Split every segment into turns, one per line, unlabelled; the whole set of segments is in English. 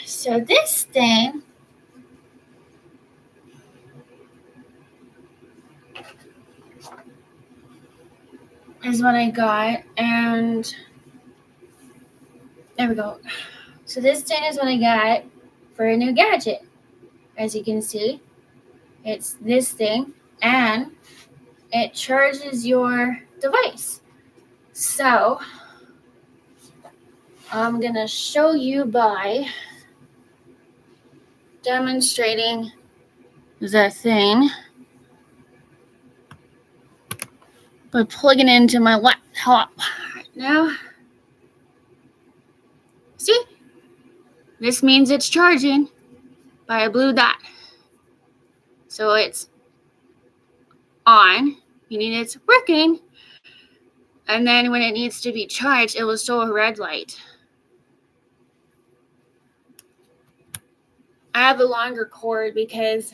So this thing is what I got, and there we go. So this thing is what I got for a new gadget. As you can see, it's this thing, and it charges your device. So I'm gonna show you by demonstrating the thing by plugging it into my laptop right now. See? This means it's charging by a blue dot. So it's on, meaning it's working. And then when it needs to be charged, it will show a red light. I have a longer cord because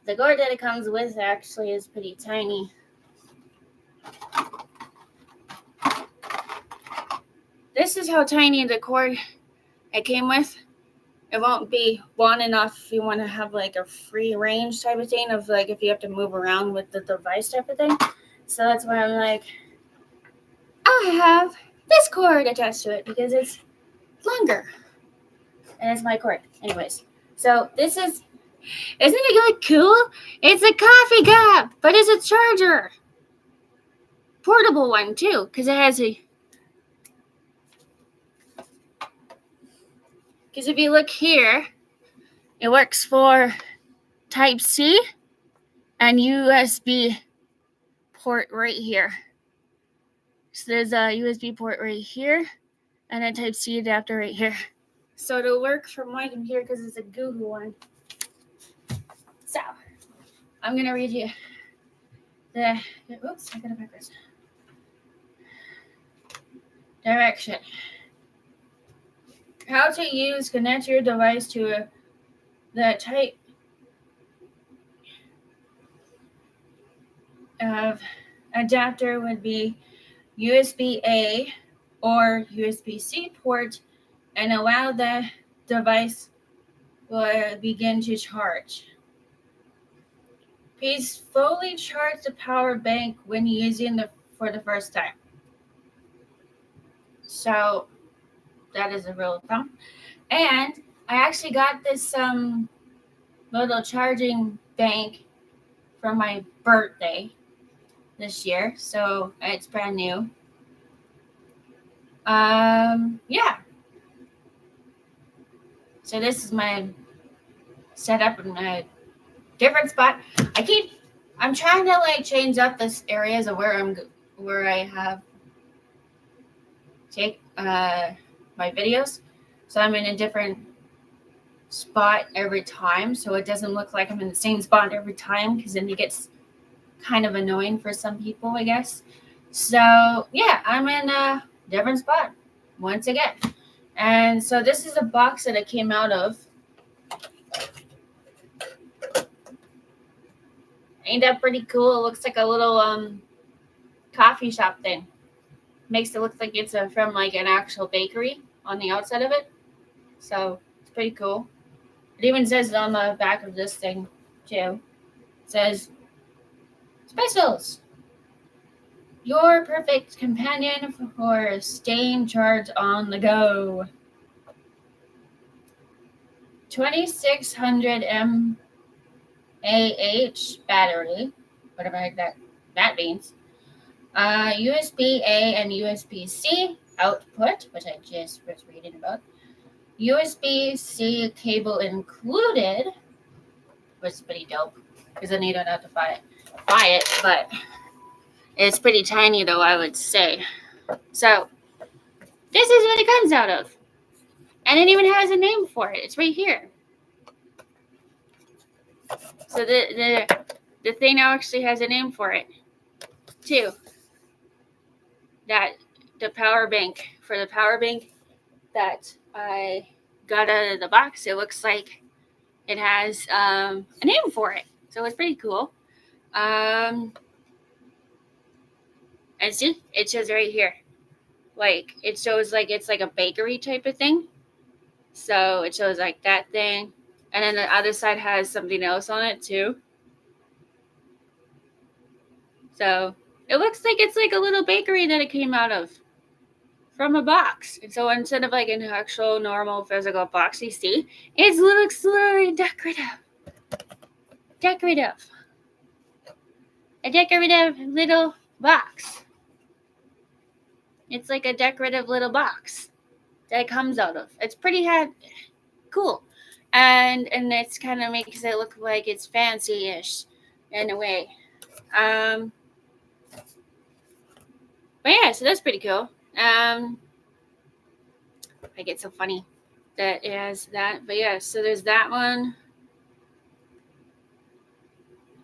the cord that it comes with actually is pretty tiny. This is how tiny the cord it came with. It won't be long enough if you want to have like a free range type of thing, of like if you have to move around with the device type of thing. So that's why I'm like, I have this cord attached to it because it's longer. And it's my cord. Anyways, so this is, isn't it like cool? It's a coffee cup, but it's a charger. Portable one too, because it has a, because if you look here, it works for Type-C and USB port right here. So there's a USB port right here and a Type-C adapter right here. So it'll work for my computer because it's a Google one. So I'm gonna read you the, oops, I got it backwards. Direction. How to use, connect your device to the type of adapter would be USB-A or USB-C port, and allow the device will begin to charge. Please fully charge the power bank when using for the first time. So that is a real thumb. And I actually got this little charging bank for my birthday this year, so it's brand new. Yeah. So this is my setup in a different spot. I'm trying to like change up this areas of where I have take my videos. So I'm in a different spot every time, so it doesn't look like I'm in the same spot every time, because then it gets kind of annoying for some people, I guess. So yeah, I'm in a different spot once again. And so this is a box that it came out of. Ain't that pretty cool? It looks like a little coffee shop thing. Makes it look like it's from like an actual bakery on the outside of it. So it's pretty cool. It even says it on the back of this thing too. It says, specials. Your perfect companion for staying charged on the go. 2600 mAh battery, whatever that means. USB-A and USB-C output, which I just was reading about. USB-C cable included, which is pretty dope, because then you don't have to buy it, but it's pretty tiny though, I would say. So this is what it comes out of. And it even has a name for it. It's right here. So the thing actually has a name for it too. That the power bank, for the power bank that I got out of the box, it looks like it has a name for it. So it's pretty cool. And see, it shows right here. Like, it shows like it's like a bakery type of thing. So it shows like that thing. And then the other side has something else on it too. So it looks like it's like a little bakery that it came out of from a box. And so instead of like an actual normal physical box you see, it looks literally decorative. Decorative. A decorative little box. It's like a decorative little box that it comes out of. It's pretty cool. And it's kind of makes it look like it's fancy-ish in a way. But yeah, so that's pretty cool. I get so funny that it has that. But yeah, so there's that one.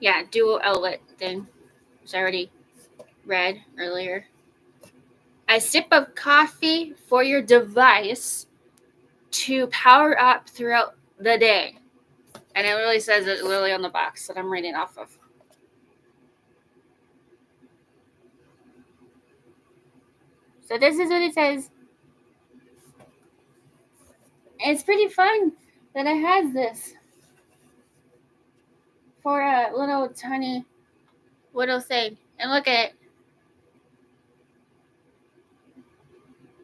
Yeah, dual outlet thing, which I already read earlier. A sip of coffee for your device to power up throughout the day. And it really says it literally on the box that I'm reading off of. So this is what it says. It's pretty fun that it has this for a little tiny little thing. And look at it.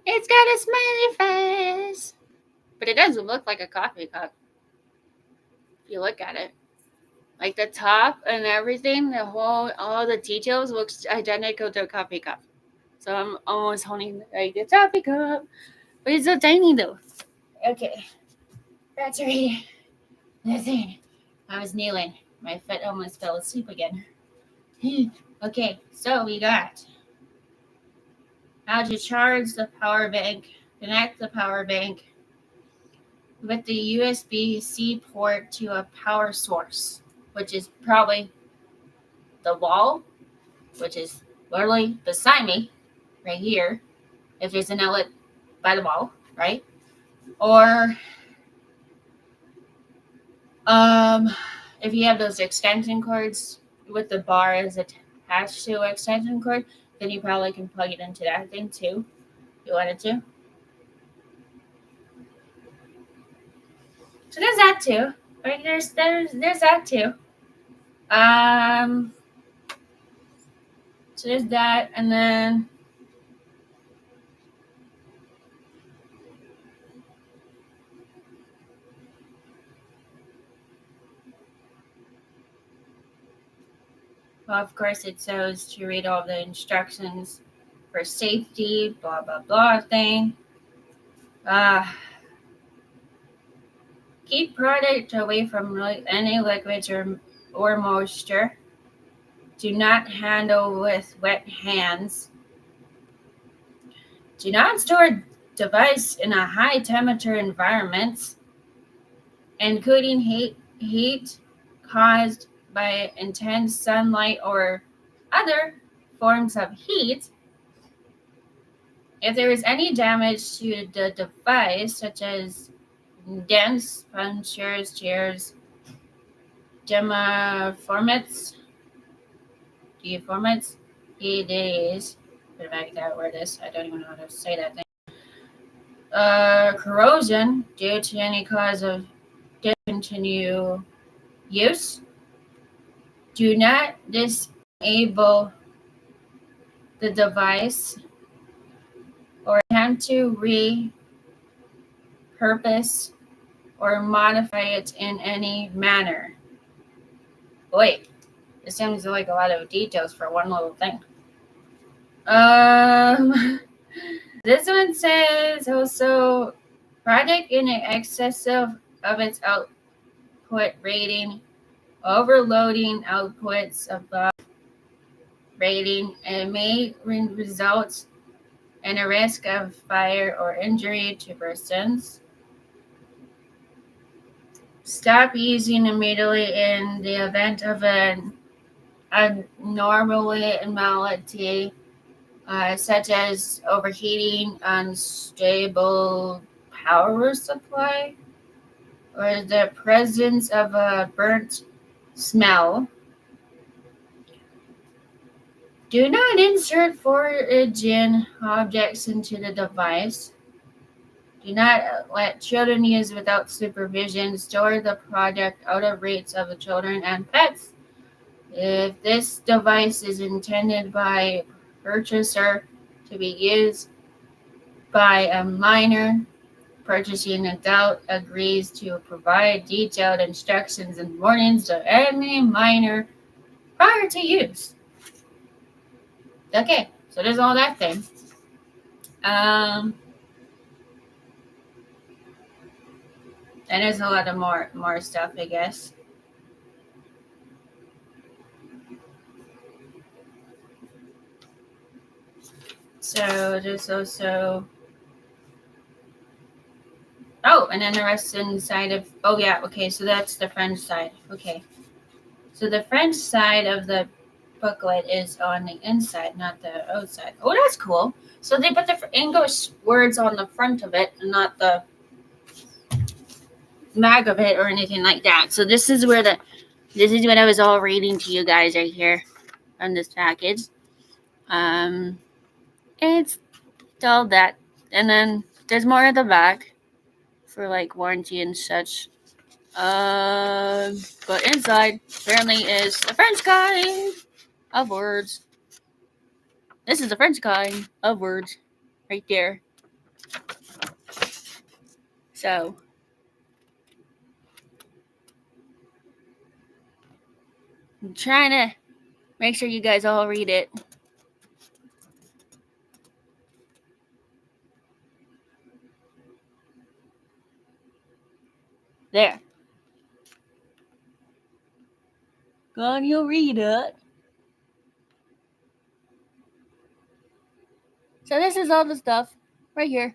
It's got a smiley face. But it doesn't look like a coffee cup. If you look at it. Like the top and everything, all the details looks identical to a coffee cup. So I'm almost holding like a coffee cup. But it's so tiny though. Okay. That's right. Listen. I was kneeling. My foot almost fell asleep again. Okay, so we got how to charge the power bank, connect the power bank with the USB-C port to a power source, which is probably the wall, which is literally beside me, right here, if there's an outlet by the wall, right? Or if you have those extension cords with the bar is attached to an extension cord, then you probably can plug it into that thing too, if you wanted to. So there's that too. Right? There's that too. So there's that, and then well, of course it says to read all the instructions for safety, blah blah blah thing. Keep product away from any liquids or moisture. Do not handle with wet hands. Do not store device in a high temperature environment, including heat caused by intense sunlight or other forms of heat. If there is any damage to the device, such as dents, punctures, tears, deformits, it is. Put back that word is. I don't even know how to say that thing. Corrosion due to any cause of discontinue use. Do not disable the device or attempt to repurpose or modify it in any manner. Wait, it seems like a lot of details for one little thing. This one says also product in excess of its output rating, overloading outputs above rating, and may result in a risk of fire or injury to persons. Stop using immediately in the event of an abnormality, such as overheating, unstable power supply, or the presence of a burnt smell. Do not insert foreign objects into the device. Do not let children use without supervision. Store the product out of reach of the children and pets. If this device is intended by purchaser to be used by a minor, purchasing adult agrees to provide detailed instructions and warnings to any minor prior to use. Okay, so there's all that thing. And there's a lot of more stuff, I guess. So there's also and then the rest inside of okay, so that's the French side. Okay. So the French side of the booklet is on the inside, not the outside. Oh, that's cool. So they put the English words on the front of it, and not the mag of it or anything like that. So this is what I was all reading to you guys right here on this package. It's all that, and then there's more at the back for like warranty and such. But inside apparently is the French kind of words. This is the French kind of words right there. So I'm trying to make sure you guys all read it. There. Can you read it? So this is all the stuff right here.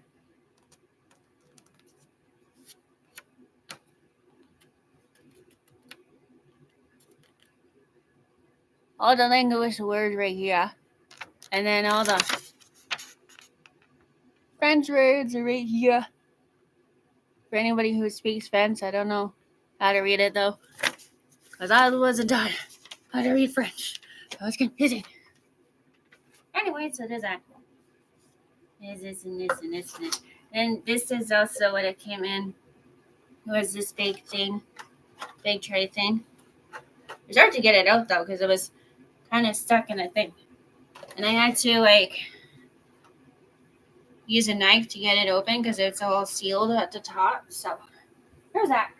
All the English words right here. And then all the French words are right here. For anybody who speaks French, I don't know how to read it though. Because I wasn't taught how to read French. So it's confusing. Anyway, so there's that. There's this and this and this and this. And this is also what it came in. It was this big thing. Big tray thing. It was hard to get it out though because it was kind of stuck in a thing. And I had to use a knife to get it open because it's all sealed at the top. So there's that.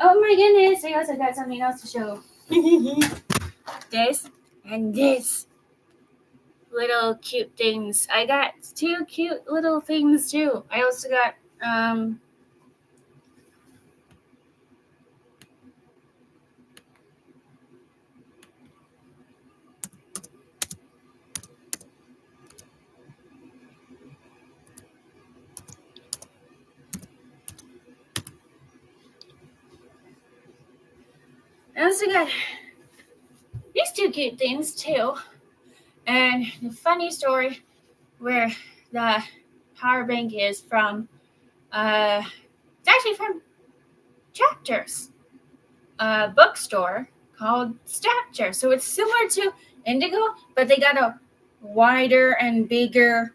Oh my goodness, I also got something else to show. This and this. Little cute things. I got 2 cute little things too. I also got these 2 cute things too. And the funny story where the power bank is from, it's actually from Chapters, a bookstore called Stature. So it's similar to Indigo, but they got a wider and bigger,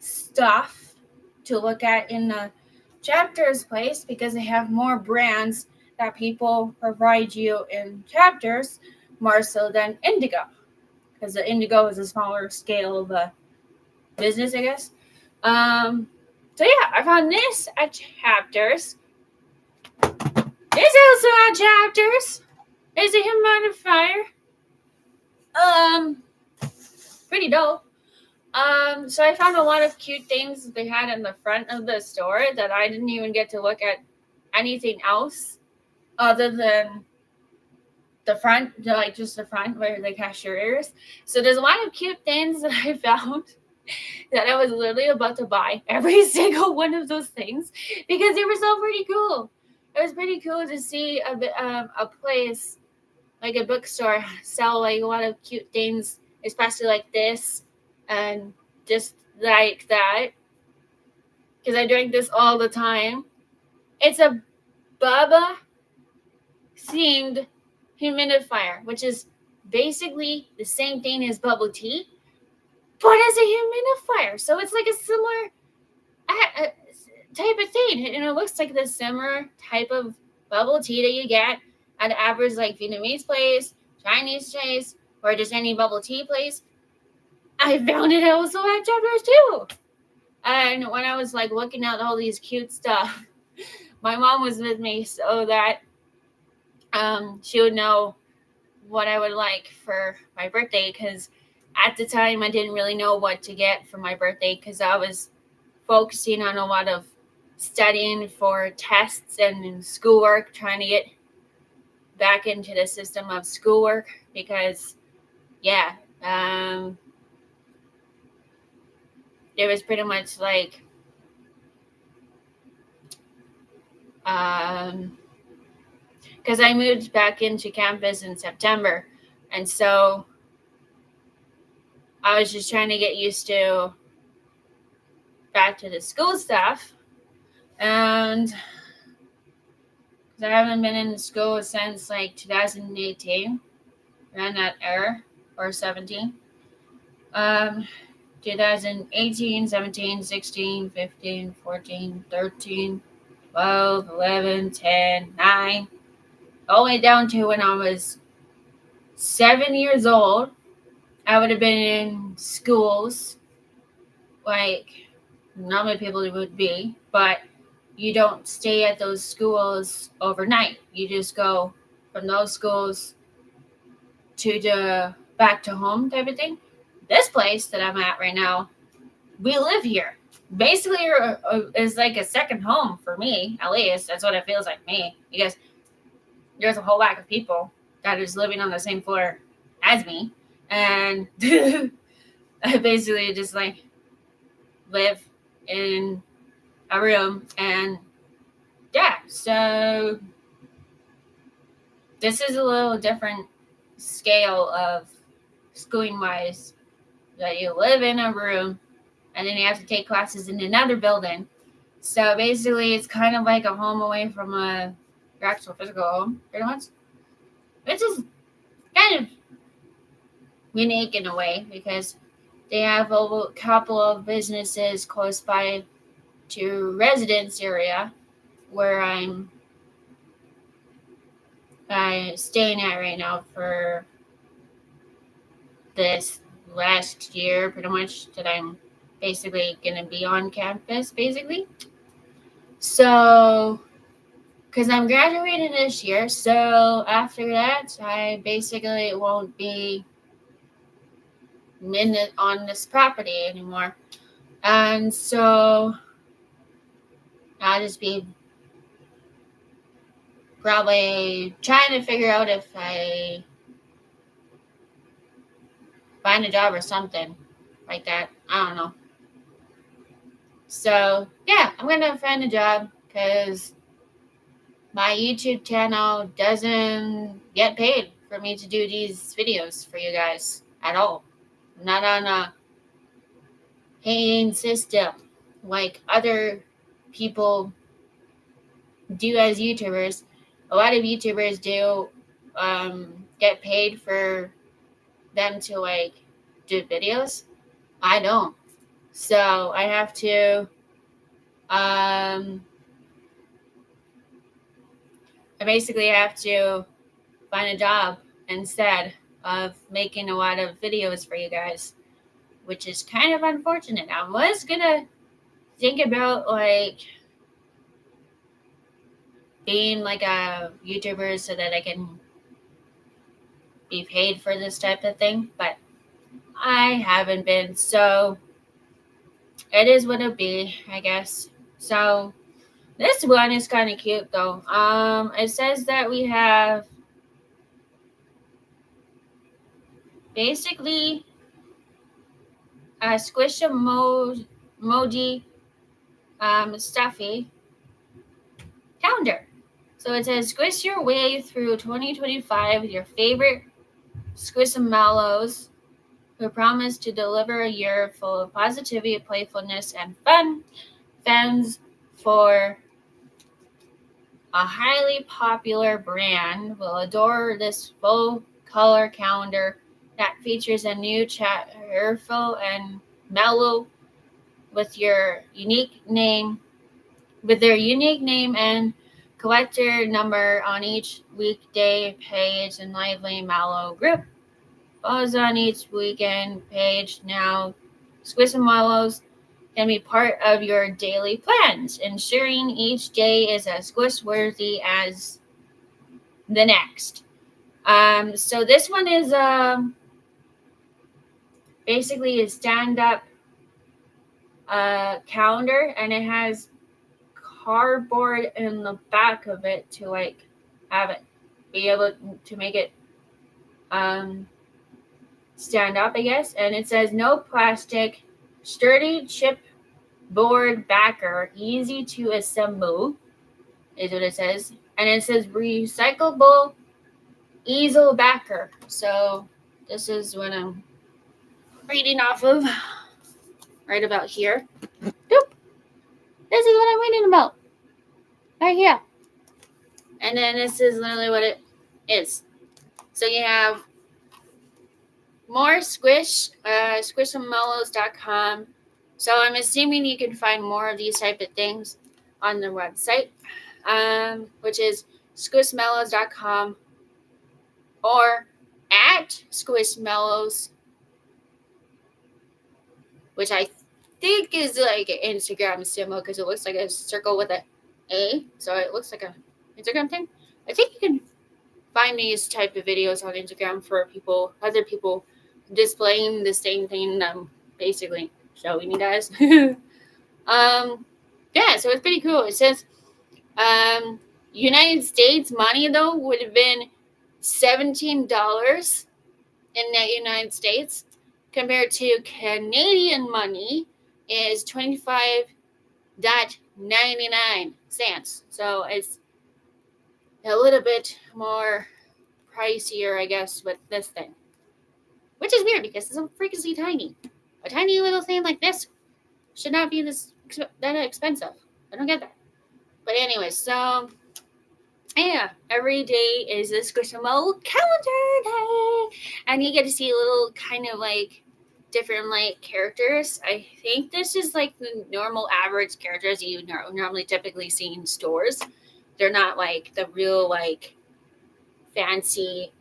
stuff to look at in the Chapters place because they have more brands that people provide you in Chapters more so than Indigo, because the Indigo is a smaller scale of a business, I guess. So yeah, I found this at Chapters. This also at Chapters. It's a humidifier. Pretty dope. So I found a lot of cute things they had in the front of the store that I didn't even get to look at anything else other than the front, like just the front where the cashier is. So there's a lot of cute things that I found that I was literally about to buy every single one of those things because they were so pretty cool. It was pretty cool to see a place like a bookstore sell like a lot of cute things, especially like this and just like that, because I drink this all the time. It's a Bubba themed humidifier, which is basically the same thing as bubble tea, but as a humidifier. So it's like a similar type of thing, and it looks like the similar type of bubble tea that you get at the average like Vietnamese place, Chinese place, or just any bubble tea place. I found it also at Chapters too. And when I was like looking at all these cute stuff, my mom was with me so that she would know what I would like for my birthday, because at the time I didn't really know what to get for my birthday because I was focusing on a lot of studying for tests and schoolwork, trying to get back into the system of schoolwork because it was pretty much like because I moved back into campus in September, and so I was just trying to get used to back to the school stuff, and because I haven't been in school since like 2018, around that era, or 17. 2018, 17, 16, 15, 14, 13, 12, 11, 10, 9, all the way down to when I was 7 years old. I would have been in schools like not many people would be, but you don't stay at those schools overnight. You just go from those schools to the back to home type of thing. This place that I'm at right now, we live here. Basically, is like a second home for me, at least. That's what it feels like me. Because there's a whole lot of people that is living on the same floor as me. And I basically just like live in a room. And yeah, so this is a little different scale of schooling wise, that you live in a room and then you have to take classes in another building. So basically, it's kind of like a home away from your actual physical home, pretty much. Which is kind of unique in a way because they have a couple of businesses close by to residence area where I'm staying at right now for this last year, pretty much, that I'm basically going to be on campus, basically. So, because I'm graduating this year, so after that, I basically won't be on this property anymore. And so I'll just be probably trying to figure out if I find a job or something like that. I don't know. So, yeah, I'm going to find a job because my YouTube channel doesn't get paid for me to do these videos for you guys at all. I'm not on a paying system like other people do as YouTubers. A lot of YouTubers do get paid for them to like do videos. I don't. So I have to I basically have to find a job instead of making a lot of videos for you guys, which is kind of unfortunate. I was gonna think about like being like a YouTuber so that I can be paid for this type of thing, but I haven't been, so it is what it be, I guess. So this one is kind of cute though. It says that we have basically a Squishamoji stuffy calendar. So it says squish your way through 2025 with your favorite Squishamallows who promise to deliver a year full of positivity, playfulness, and fun. Fans for a highly popular brand will adore this full color calendar that features a new cheerful and mellow with their unique name and collector number on each weekday page and lively mellow group. Follows on each weekend page now. Squishamallows can be part of your daily plans, ensuring each day is as squish-worthy as the next. So this one is basically a stand-up calendar, and it has cardboard in the back of it to like have it be able to make it stand up, I guess. And it says no plastic, sturdy chipboard backer, easy to assemble, is what it says. And it says recyclable easel backer. So this is what I'm reading off of right about here. Doop. This is what I'm reading about right here. And then this is literally what it is. So you have more squishamallows.com. So I'm assuming you can find more of these type of things on their website, which is squishmallows.com or at squishmallows, which I think is like an Instagram symbol because it looks like a circle with an A. So it looks like an Instagram thing. I think you can find these type of videos on Instagram for other people displaying the same thing I'm basically showing you guys. Yeah, so it's pretty cool. It says United States money though would have been $17 in the United States compared to Canadian money is 25.99 cents. So it's a little bit more pricier, I guess, with this thing. Which is weird because it's so freakishly tiny. A tiny little thing like this should not be that expensive. I don't get that. But anyway, so yeah, every day is a Squishmallow calendar day. And you get to see little kind of like different like characters. I think this is like the normal average characters you normally typically see in stores. They're not like the real like fancy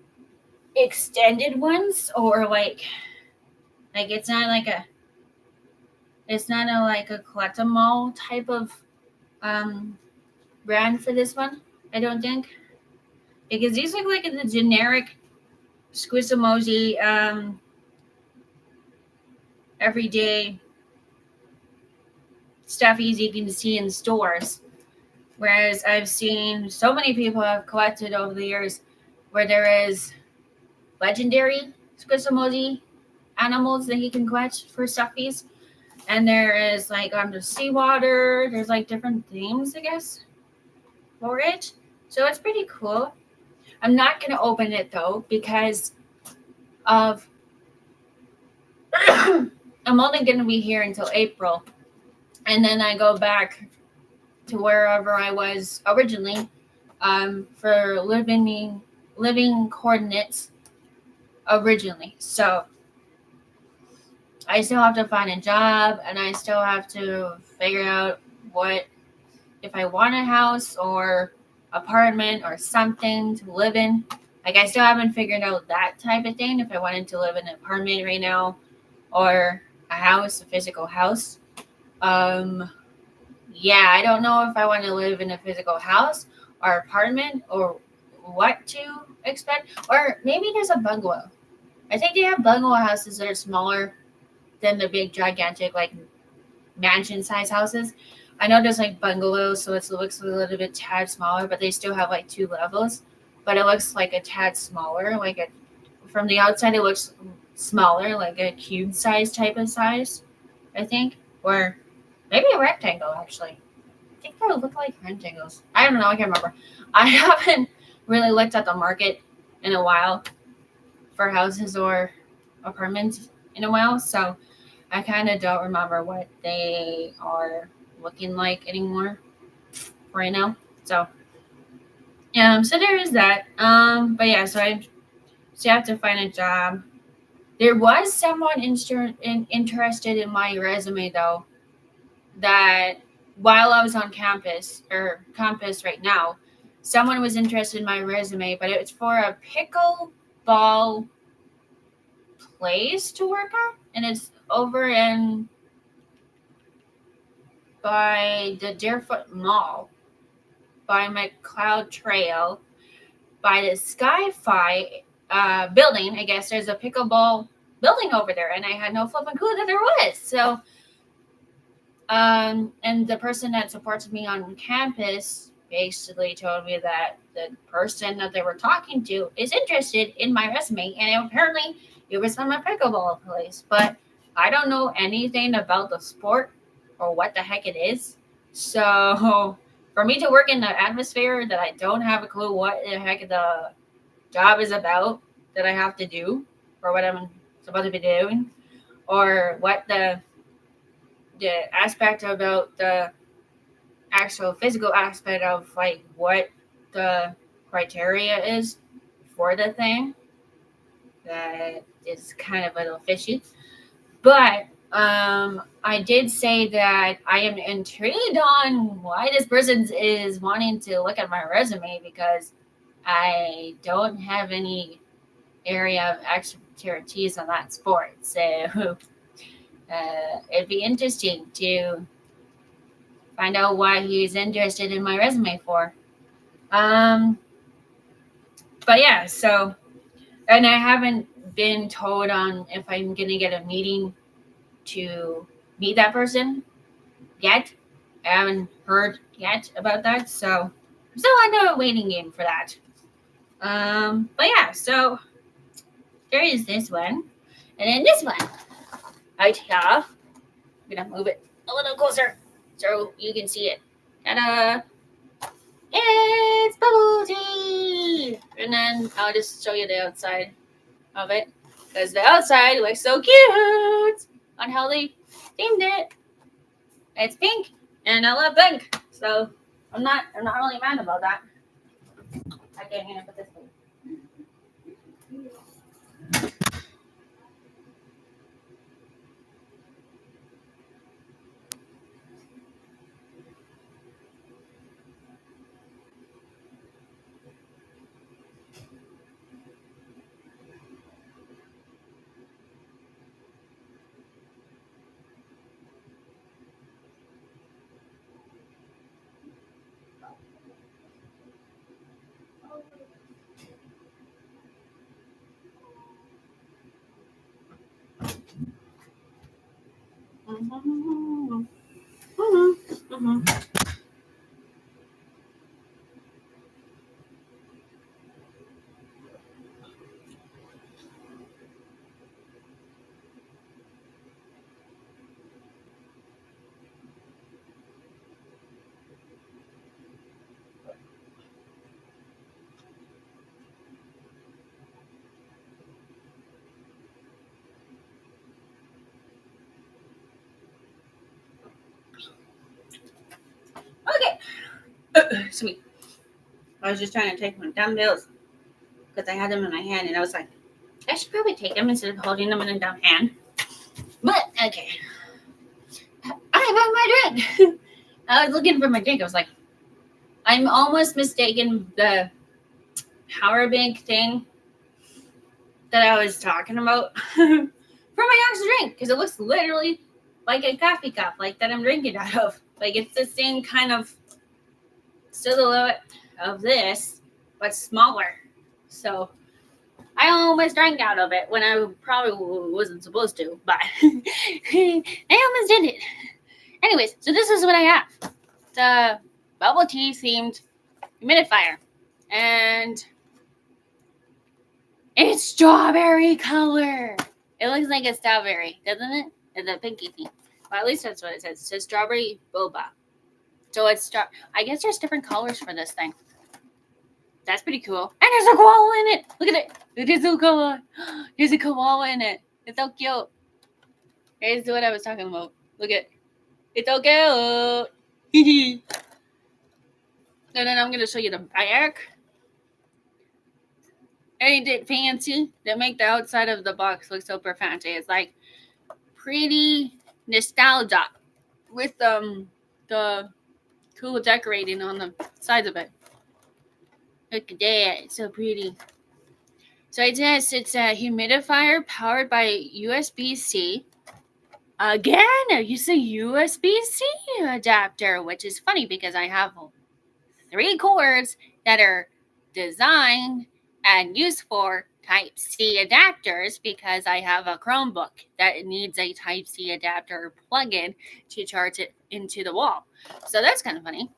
extended ones, or like it's not like It's not like a collectible type of um, brand for this one, I don't think. Because these look like the generic Squishamoji everyday stuffies you can see in stores. Whereas I've seen so many people have collected over the years where there is legendary Squishamoji animals that you can catch for stuffies. And there is like under seawater, there's like different themes, I guess, for it. So it's pretty cool. I'm not going to open it though because of I'm only going to be here until April. And then I go back to wherever I was originally for living coordinates originally. So I still have to find a job and I still have to figure out what if I want a house or apartment or something to live in. Like I still haven't figured out that type of thing. If I wanted to live in an apartment right now or a house, a physical house. Yeah, I don't know if I want to live in a physical house or apartment or what to expect. Or maybe there's a bungalow. I think they have bungalow houses that are smaller than the big gigantic like mansion size houses. I know there's like bungalows, so it looks a little bit tad smaller, but they still have like two levels. But it looks like a tad smaller. Like a from the outside, it looks smaller, like a cube size type of size. I think, or maybe a rectangle actually. I think they would look like rectangles. I don't know. I can't remember. I haven't really looked at the market in a while for houses or apartments in a while, so I kind of don't remember what they are looking like anymore right now. So, so there is that. But yeah, so I still have to find a job. There was someone interested in my resume though, that while I was on campus right now, someone was interested in my resume, but it's for a pickleball place to work at, and it's over in by the Deerfoot Mall, by McLeod Trail, by the Sky-Fi building. I guess there's a pickleball building over there, and I had no flipping clue that there was. So, and the person that supports me on campus basically told me that the person that they were talking to is interested in my resume, and apparently it was from a pickleball place. But I don't know anything about the sport or what the heck it is. So for me to work in the atmosphere that I don't have a clue what the heck the job is about that I have to do or what I'm supposed to be doing or what the aspect about the actual physical aspect of like what the criteria is for the thing that is kind of a little fishy. But I did say that I am intrigued on why this person is wanting to look at my resume because I don't have any area of expertise on that sport. So it'd be interesting to find out why he's interested in my resume for. Um, but yeah, so, and I haven't been told on if I'm going to get a meeting to meet that person yet. I haven't heard yet about that, so I'm still on the waiting game for that. But yeah, so there is this one, and then this one right here. I'm gonna move it a little closer so you can see it. Ta-da! It's bubble tea! And then I'll just show you the outside of it. Because the outside looks so cute on how they themed it. It's pink and I love pink. So I'm not really mad about that. I can't even put this thing. Okay. Sweet. I was just trying to take my dumbbells because I had them in my hand, and I was like, I should probably take them instead of holding them in a dumb hand. But okay, I have my drink. I was looking for my drink. I was like, I'm almost mistaken the power bank thing that I was talking about for my actual drink, because it looks literally like a coffee cup, like that I'm drinking out of. Like it's the same kind of silhouette of this, but smaller. So I almost drank out of it when I probably wasn't supposed to, but I almost did it. Anyways, so this is what I have. The bubble tea themed humidifier. And it's strawberry color. It looks like a strawberry, doesn't it? It's a pinky thing. Well, at least that's what it says. It says strawberry boba. So it's I guess there's different colors for this thing. That's pretty cool. And there's a koala in it. Look at it. It is a koala. There's a koala in it. It's so cute. Here's what I was talking about. Look at it. It's so cute. And then I'm going to show you the back. Ain't it fancy? They make the outside of the box look super fancy. It's like pretty nostalgia with the cool decorating on the sides of it. Look at that. It's so pretty. So it says it's a humidifier powered by USB-C. Again, I use a USB-C adapter, which is funny because I have 3 cords that are designed and used for Type-C adapters because I have a Chromebook that needs a Type-C adapter plug-in to charge it into the wall. So that's kind of funny.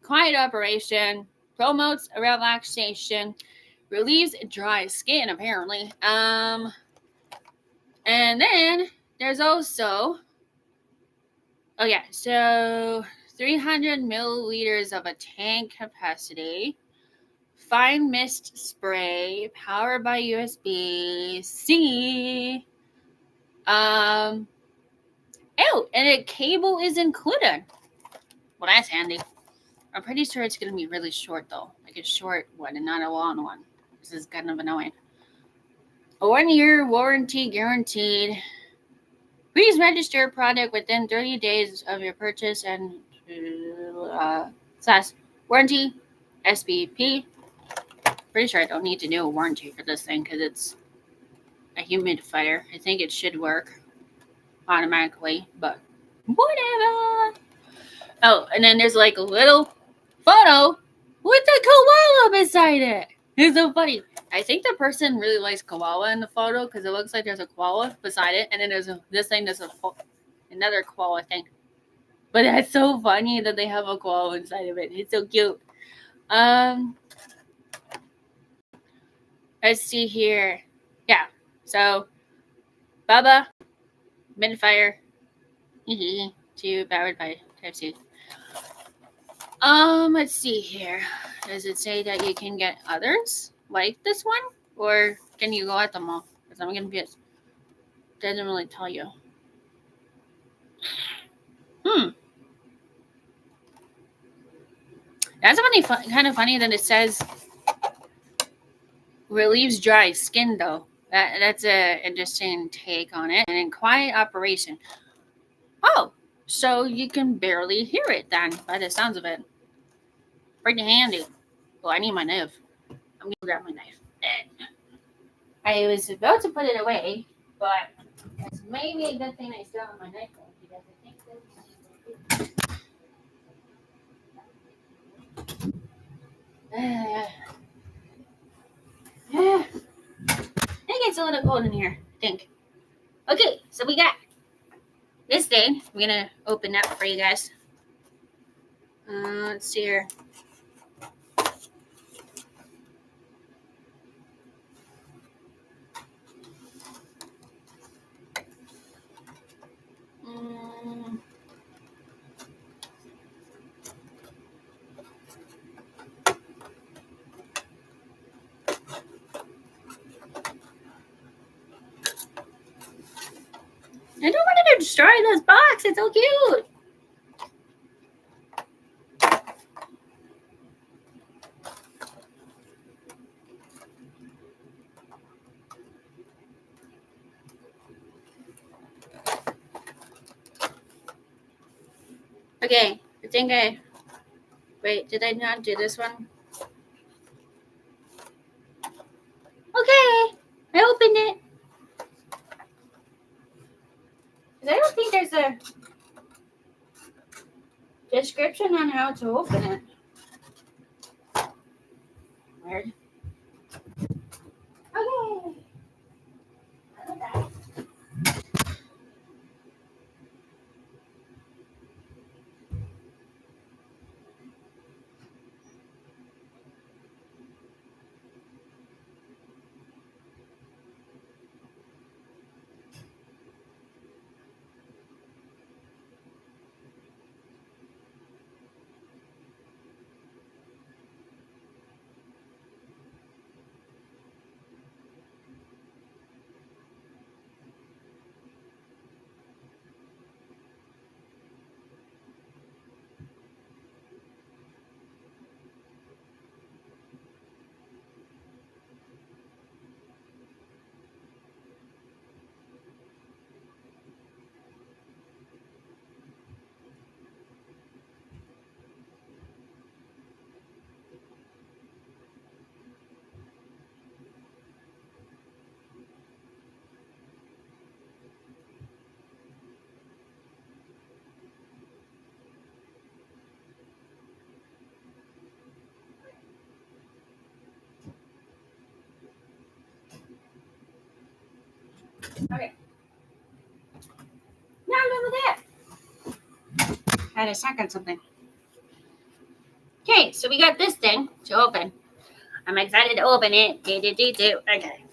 Quiet operation, promotes relaxation, relieves dry skin, apparently. And then there's also, so 300 milliliters of a tank capacity, fine mist spray, powered by USB-C. And a cable is included. Well, that's handy. I'm pretty sure it's going to be really short, though. Like a short one and not a long one. This is kind of annoying. A 1-year warranty guaranteed. Please register product within 30 days of your purchase and warranty SBP. Pretty sure I don't need to do a warranty for this thing because it's a humidifier. I think it should work automatically, but whatever. Oh, and then there's like a little photo with a koala beside it. It's so funny. I think the person really likes koala in the photo because it looks like there's a koala beside it, and then there's another koala thing. But that's so funny that they have a koala inside of it. It's so cute. Let's see here. Yeah. So, Baba, humidifier, to powered by Type-C. Let's see here. Does it say that you can get others like this one? Or can you go at them all? Because I'm going to be... It doesn't really tell you. That's kind of funny that it says relieves dry skin, though. That's an interesting take on it. And in quiet operation. Oh, so you can barely hear it then, by the sounds of it. Pretty handy. Well, I need my knife. I'm going to grab my knife. I was about to put it away, but it's maybe a good thing I still have my knife on, because I think I think it's a little cold in here, I think. Okay, so we got this thing, I'm gonna open that for you guys. Let's see here. I don't want to destroy this box. It's so cute. Okay, I think wait, did I not do this one? Okay, I opened it. I don't think there's a description on how to open it. Weird. Okay. Okay. Now I'm done with that. I had a second something. Okay, so we got this thing to open. I'm excited to open it. Okay.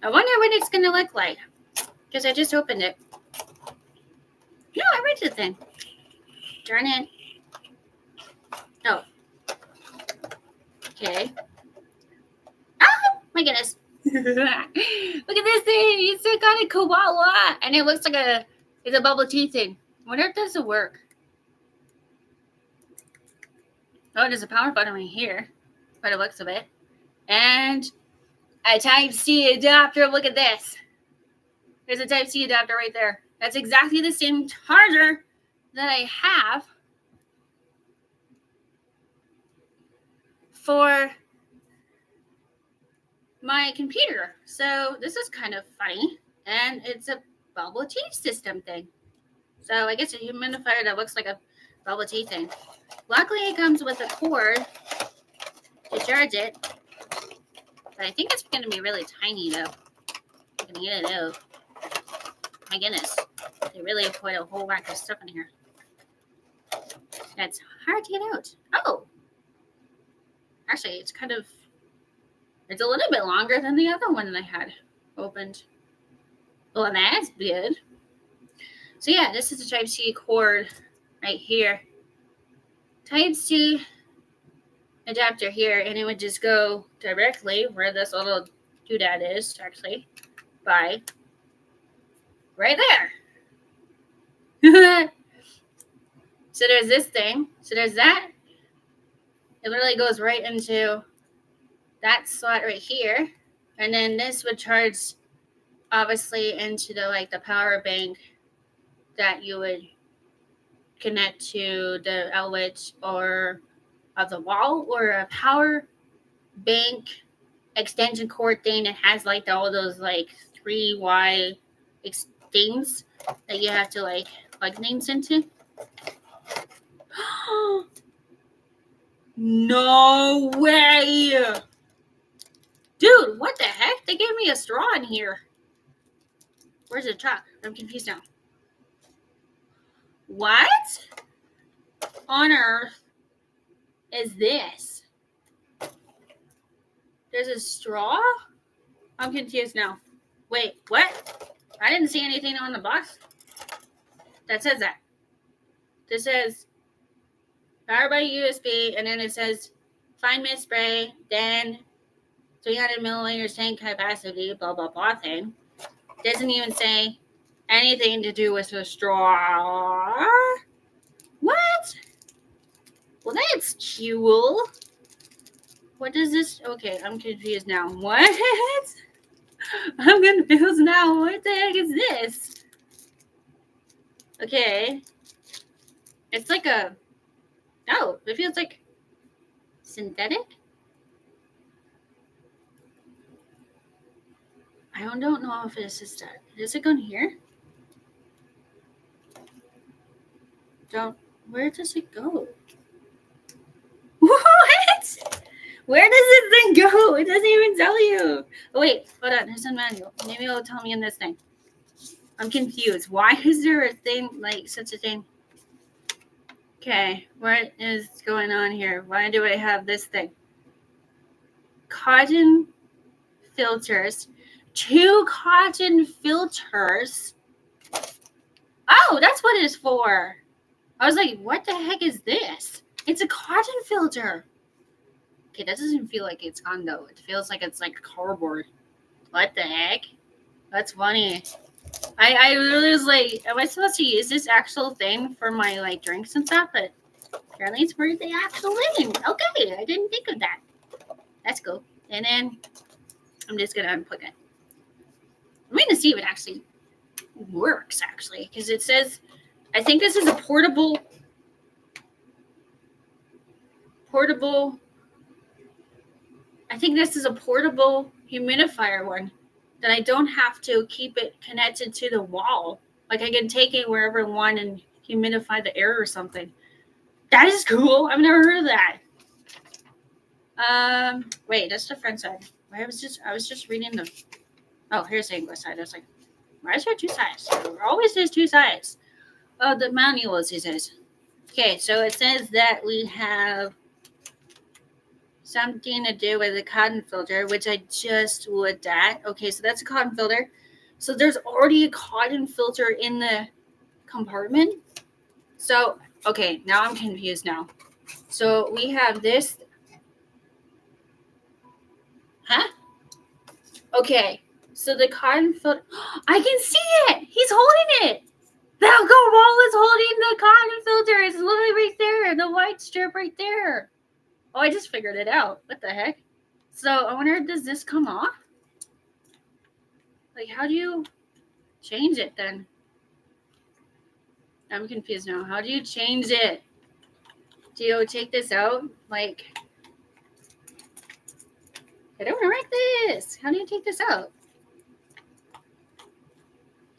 I wonder what it's gonna look like. Because I just opened it. No, I read the thing. Darn it. Oh. Okay. Oh my goodness. Look at this thing. It's a kind of koala. And it looks like it's a bubble tea thing. I wonder if this will work. Oh, there's a power button right here. By the looks of it. And a Type-C adapter. Look at this. There's a Type-C adapter right there. That's exactly the same charger that I have for my computer. So this is kind of funny. And it's a bubble tea system thing. So I guess a humidifier that looks like a bubble tea thing. Luckily, it comes with a cord to charge it. But I think it's going to be really tiny, though. I'm going to get it out. My goodness. They really put a whole rack of stuff in here. That's hard to get out. Oh! Actually, it's a little bit longer than the other one that I had opened. Well, that's good. So yeah, this is a Type-C cord right here. Type-C adapter here, and it would just go directly where this little doodad is, actually, by right there. So there's this thing. So there's that. It literally goes right into that slot right here. And then this would charge, obviously, into the power bank that you would connect to the outlet or of the wall, or a power bank extension cord thing that has all those 3Y things that you have to plug things into. No way! Dude, what the heck? They gave me a straw in here. Where's the top? I'm confused now. What on earth is this? There's a straw? I'm confused now. Wait, what? I didn't see anything on the box that says that. This says powered by USB, and then it says fine mist spray, then 300 milliliters tank capacity, blah, blah, blah thing. Doesn't even say anything to do with a straw. What? Well, that's cool. What does this? Okay, I'm confused now. What? I'm confused now. What the heck is this? Okay. It's like a... Oh, it feels like synthetic? I don't know if it's just that. Does it go in here? Where does it go? What? Where does this thing go? It doesn't even tell you. Oh, wait, hold on. There's a manual. Maybe it'll tell me in this thing. I'm confused. Why is there a thing, like such a thing? Okay, what is going on here? Why do I have this thing? Cotton filters. 2 cotton filters. Oh, that's what it's for. I was like, what the heck is this? It's a cotton filter. Okay, that doesn't feel like it's on though. It feels like it's like cardboard. What the heck? That's funny. I really was like, am I supposed to use this actual thing for my like drinks and stuff? But apparently it's for the actual thing. Okay, I didn't think of that. That's cool. And then I'm just gonna unplug it. I'm gonna see if it actually works actually, because it says, I think this is a portable. I think this is a portable humidifier one that I don't have to keep it connected to the wall. Like I can take it wherever I want and humidify the air or something. That is cool. I've never heard of that. Wait, that's the front side. I was just reading the. Oh, here's the English side. I was like, why is there 2 sides? There always says 2 sides. Oh, the manual, it says. Okay, so it says that we have something to do with a cotton filter, which I just looked at. Okay, so that's a cotton filter. So there's already a cotton filter in the compartment. So, okay, now I'm confused now. So we have this. Huh? Okay, so the cotton filter. I can see it. He's holding it. The alcohol is holding the cotton filter. It's literally right there. The white strip right there. Oh, I just figured it out. What the heck? So I wonder, does this come off? Like, how do you change it then? I'm confused now. How do you change it? Do you take this out? Like, I don't like this. How do you take this out?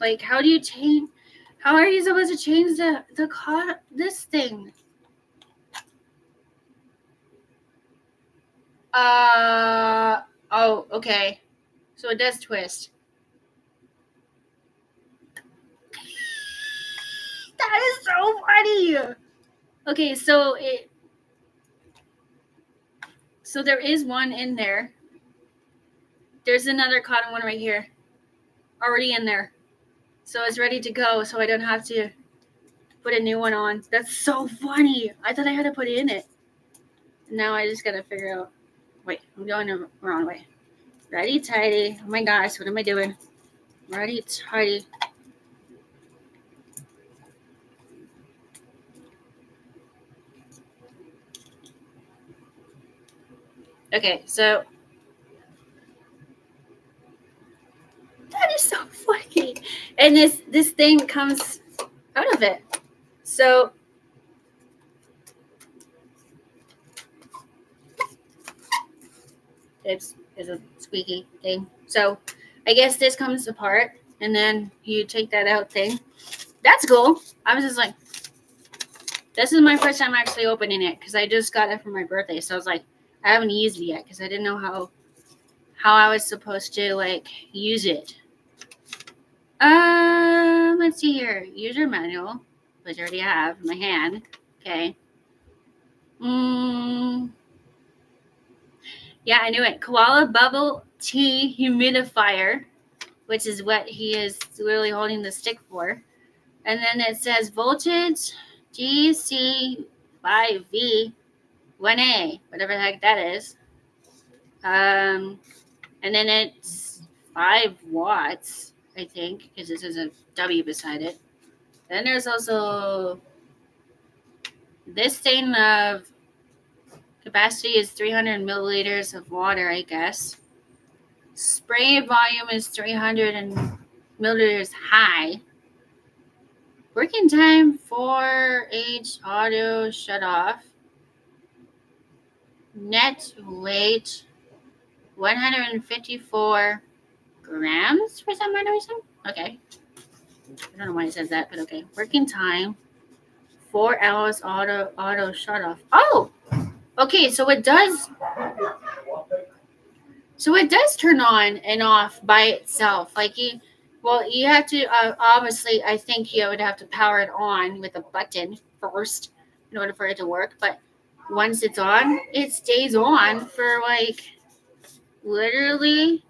Like, how do you change? How are you supposed to change this thing? Oh, okay. So it does twist. That is so funny. Okay, so there is one in there. There's another cotton one right here. Already in there. So it's ready to go, so I don't have to put a new one on. That's so funny. I thought I had to put it in it. Now I just gotta figure out. Wait, I'm going the wrong way. Ready, tidy. Oh my gosh, what am I doing? Ready, tidy. Okay, so that is so funny. And this thing comes out of it. So it's a squeaky thing. So I guess this comes apart and then you take that out thing. That's cool. I was just like, this is my first time actually opening it because I just got it for my birthday. So I was like, I haven't used it yet because I didn't know how I was supposed to like use it. Let's see here. User manual. which I already have in my hand. Okay. Yeah, I knew it. Koala bubble tea humidifier, which is what he is literally holding the stick for. And then it says voltage GC5V1A, whatever the heck that is. And then it's 5 watts, I think, because this is a W beside it. Then there's also this thing of capacity is 300 milliliters of water, I guess. Spray volume is 300 milliliters high. Working time 4H auto shut off. Net weight 154 grams for some reason. Okay. I don't know why it says that, but okay. Working time 4 hours auto shut off. Oh, okay. So it does turn on and off by itself. Like you have to obviously. I think you would have to power it on with a button first in order for it to work. But once it's on, it stays on for like literally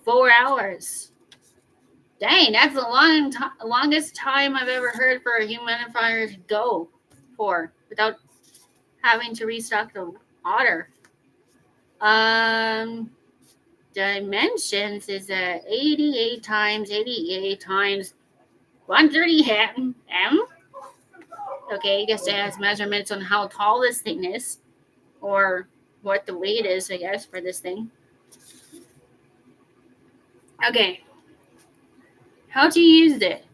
4 hours. Dang, that's the longest time I've ever heard for a humidifier to go for without having to restock the water. Dimensions is 88 times 130 m. Okay, I guess it has measurements on how tall this thing is, or what the weight is, I guess, for this thing. Okay. How to use it.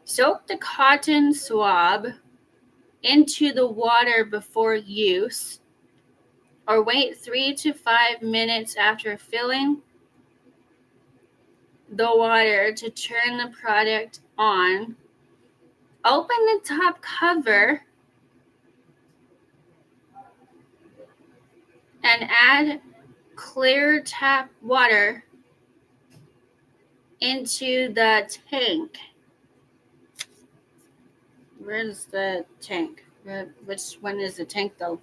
Soak the cotton swab into the water before use, or wait 3 to 5 minutes after filling the water to turn the product on. Open the top cover and add clear tap water into the tank. Where's the tank? Which one is the tank though?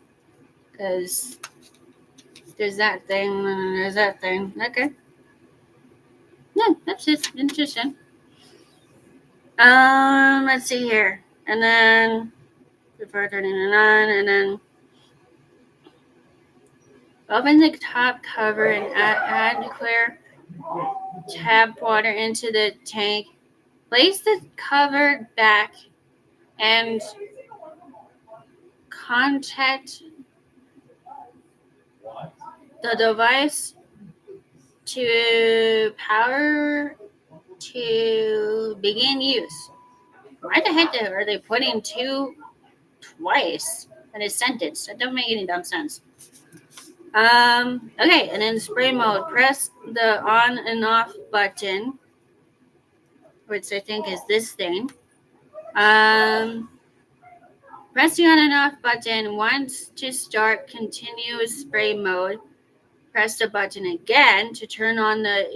Because there's that thing and there's that thing. Okay. No, that's just interesting. Let's see here. And then before turning it on, and then open the top cover and add clear tap water into the tank. Place the cover back and contact the device to power to begin use. Why the heck are they putting two twice in a sentence? That doesn't make any dumb sense. Okay, and then spray mode. Press the on and off button, which I think is this thing. Press the on and off button once to start continuous spray mode. Press the button again to turn on the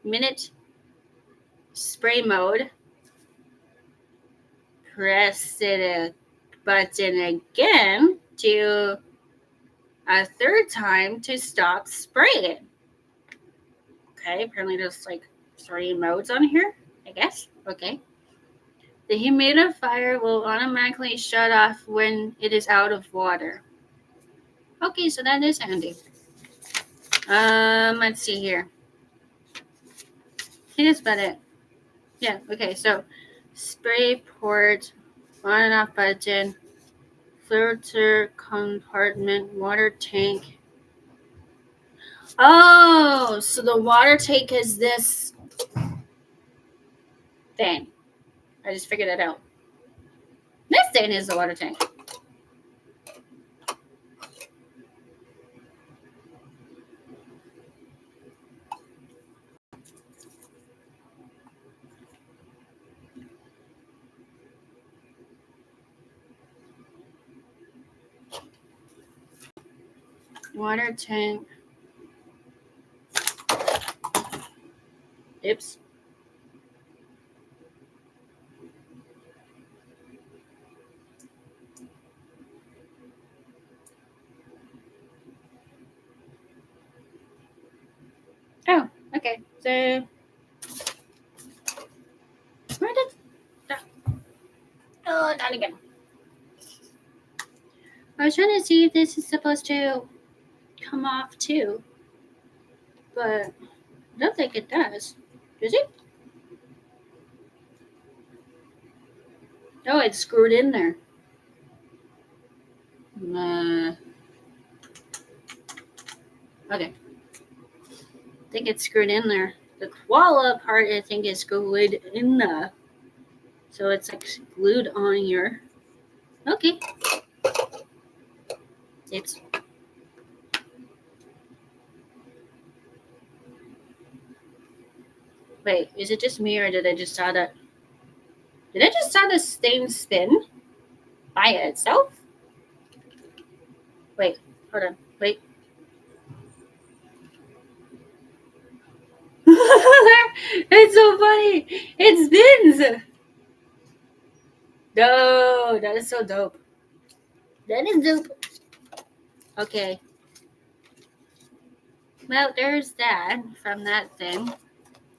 minute spray mode. Press the button again to a third time to stop spraying. Okay, apparently there's like 3 modes on here, I guess. Okay. The humidifier will automatically shut off when it is out of water. Okay, so that is handy. Let's see here. I think that's about it. Yeah, okay, so spray port, on and off button, filter compartment, water tank. Oh, so the water tank is this thing. I just figured that out. This thing is the water tank. Water tank. Oops. Oh, okay. So where did that? Oh, not again. I was trying to see if this is supposed to come off too, but I don't think it does. Does it? Oh, it's screwed in there. Okay. I think it's screwed in there. The koala part, I think, is glued in the. So it's like glued on your. Okay. It's. Wait, is it just me or did I just saw that? Did I just saw the stain spin by itself? Wait, hold on. Wait. It's so funny. It spins. No, that is so dope. That is dope. Okay. Well, there's that from that thing.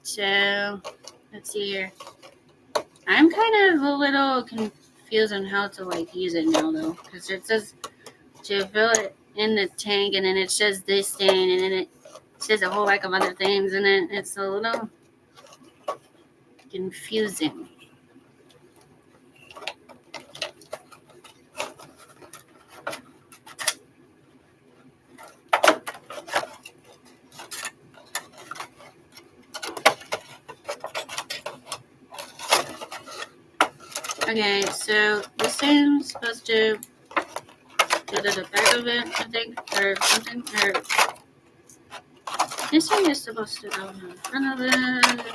So, let's see here. I'm kind of a little confused on how to like use it now though, because it says to fill it in the tank, and then it says this thing, and then it says a whole whack of other things, and then it's a little confusing. Okay, so this thing's supposed to go to the back of it, I think, or something, or this thing is supposed to go in front of it.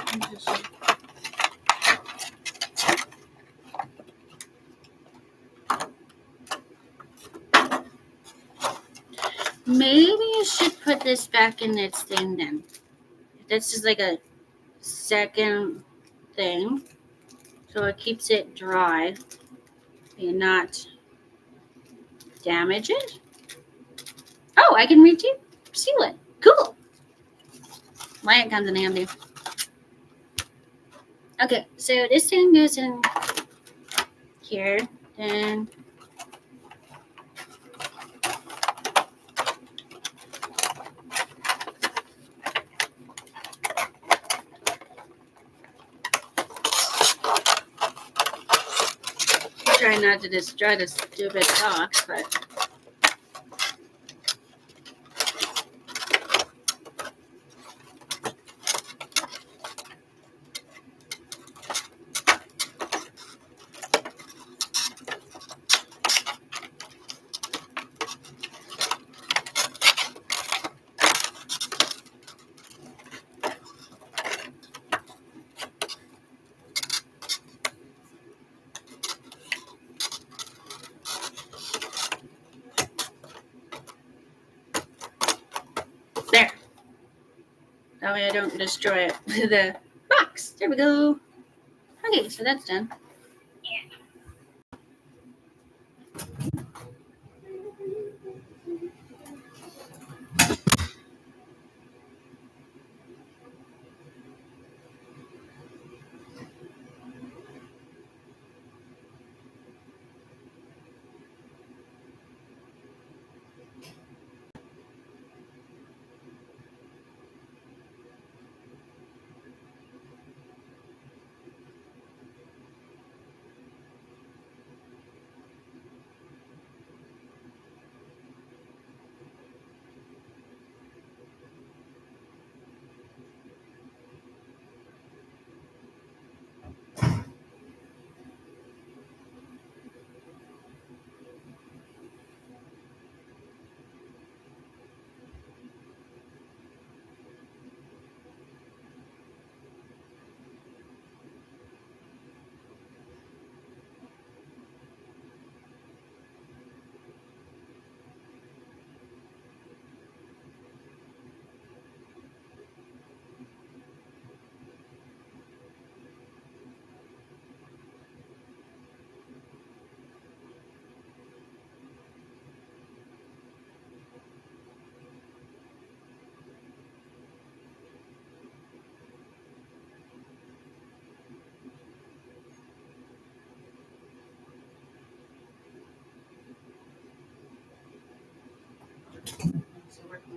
Maybe you should put this back in its thing then. That's just like a second thing, so it keeps it dry and not damage it. Oh, I can seal it. Cool. Why it comes in handy. Okay, so this thing goes in here, then try not to destroy the stupid box, but there. That way I don't destroy it. The box. There we go. Okay, so that's done.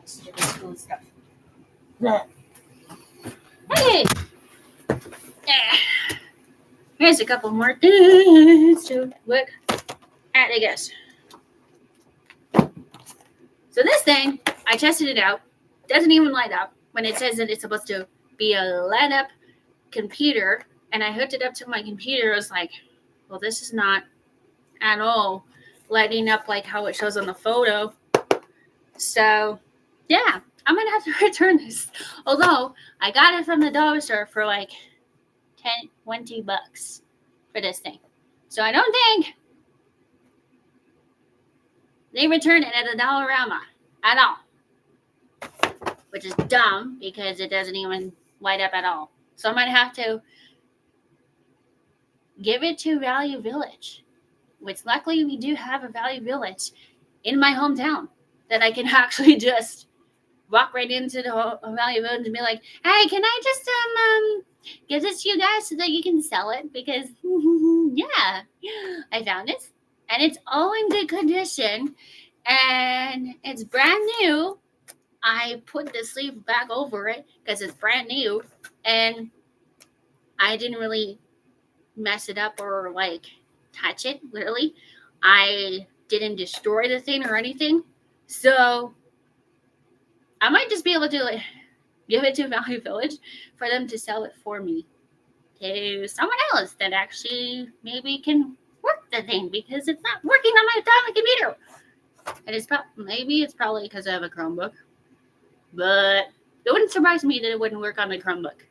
Stupid school stuff. Okay. Here's a couple more things to look at, I guess. So this thing, I tested it out. Doesn't even light up when it says that it's supposed to be a lit up computer. And I hooked it up to my computer. I was like, well, this is not at all lighting up like how it shows on the photo. So, yeah, I'm going to have to return this. Although, I got it from the dollar store for like 10, 20 bucks for this thing. So I don't think they return it at a Dollarama at all. Which is dumb because it doesn't even light up at all. So I might have to give it to Value Village. Which luckily we do have a Value Village in my hometown that I can actually just walk right into the Value Village and be like, hey, can I just give this to you guys so that you can sell it? Because, yeah, I found it. And it's all in good condition. And it's brand new. I put the sleeve back over it because it's brand new. And I didn't really mess it up or, like, touch it, literally. I didn't destroy the thing or anything. So I might just be able to like, give it to Value Village for them to sell it for me to someone else that actually maybe can work the thing because it's not working on my computer. And maybe it's probably because I have a Chromebook. But it wouldn't surprise me that it wouldn't work on my Chromebook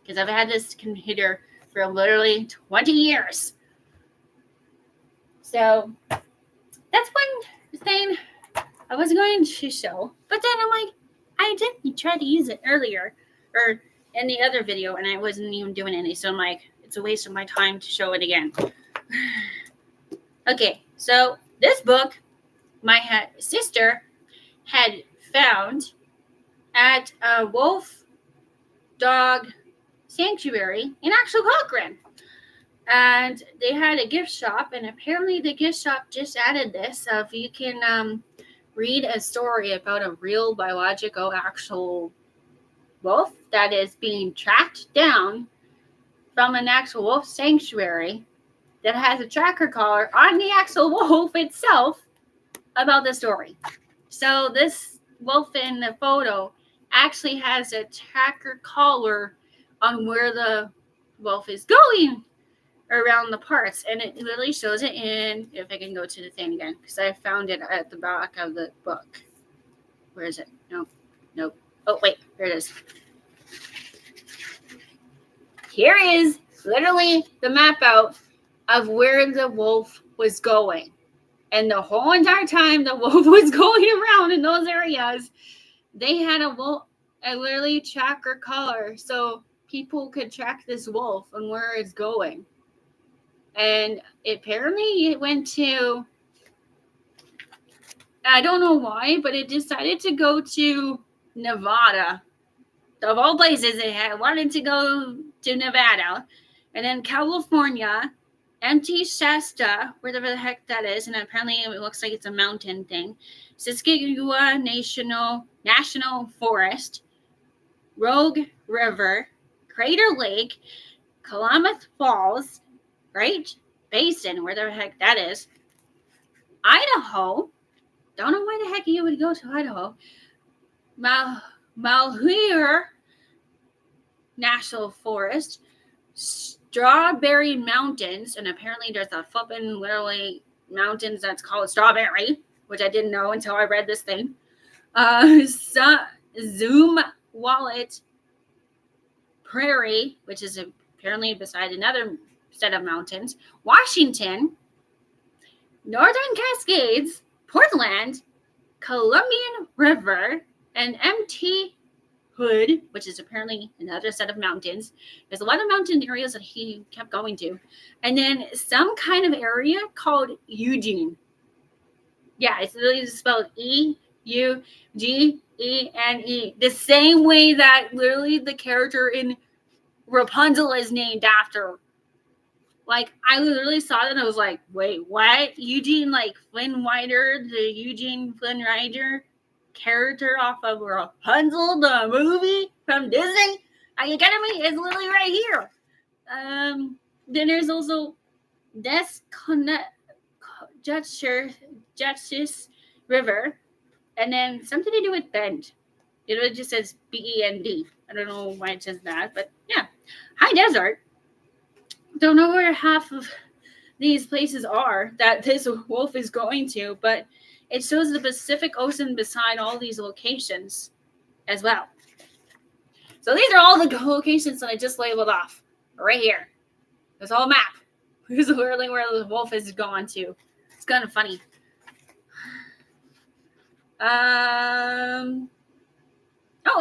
because I've had this computer for literally 20 years. So that's one thing I was going to show. But then I'm like, I did try to use it earlier or in the other video and I wasn't even doing any. So I'm like, it's a waste of my time to show it again. Okay, so this book my sister had found at a wolf dog sanctuary in actual Cochrane. And they had a gift shop, and apparently the gift shop just added this. So if you can read a story about a real biological actual wolf that is being tracked down from an actual wolf sanctuary that has a tracker collar on the actual wolf itself about the story. So this wolf in the photo actually has a tracker collar on where the wolf is going around the parts, and it literally shows it in, if I can go to the thing again, because I found it at the back of the book. Where is it? Nope. Oh, wait, here it is. Here is literally the map out of where the wolf was going. And the whole entire time the wolf was going around in those areas, they had a literally tracker collar so people could track this wolf and where it's going. And apparently it went to, I don't know why, but it decided to go to Nevada. Of all places, it wanted to go to Nevada. And then California, empty Shasta, wherever the heck that is. And apparently it looks like it's a mountain thing. Saskatchewan National Forest, Rogue River, Crater Lake, Klamath Falls, Great Basin, where the heck that is. Idaho. Don't know why the heck you would go to Idaho. Malheur National Forest. Strawberry Mountains. And apparently there's a flippin' literally mountains that's called Strawberry, which I didn't know until I read this thing. Zoom Wallet Prairie, which is apparently beside another set of mountains, Washington, Northern Cascades, Portland, Columbian River, and MT Hood, which is apparently another set of mountains. There's a lot of mountain areas that he kept going to. And then some kind of area called Eugene. Yeah, it's literally spelled E-U-G-E-N-E. The same way that literally the character in Rapunzel is named after. Like, I literally saw that and I was like, wait, what? Eugene, like Flynn Rider, the Eugene Flynn Rider character off of Rapunzel, the movie from Disney. Are you kidding me? It's literally right here. Then there's also Justice River, and then something to do with Bend. It just says BEND. I don't know why it says that, but yeah. High desert. Don't know where half of these places are that this wolf is going to, but it shows the Pacific Ocean beside all these locations as well. So these are all the locations that I just labeled off right here. There's all a map. Here's literally where the wolf is gone to. It's kind of funny. Oh,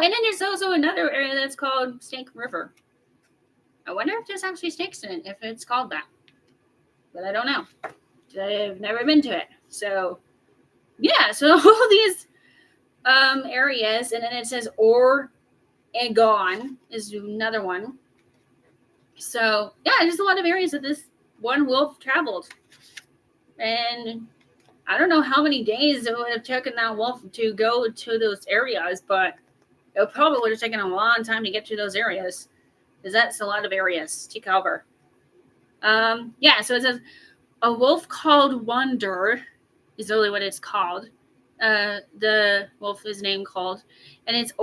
and then there's also another area that's called Snake River. I wonder if there's actually snakes in it, if it's called that. But I don't know. I've never been to it. So, yeah. So all these areas, and then it says Oregon is another one. So, yeah, there's a lot of areas that this one wolf traveled. And I don't know how many days it would have taken that wolf to go to those areas, but it probably would have taken a long time to get to those areas, because that's a lot of areas to cover. Yeah, so it says a wolf called Wonder is really what it's called. The wolf is named called, and it's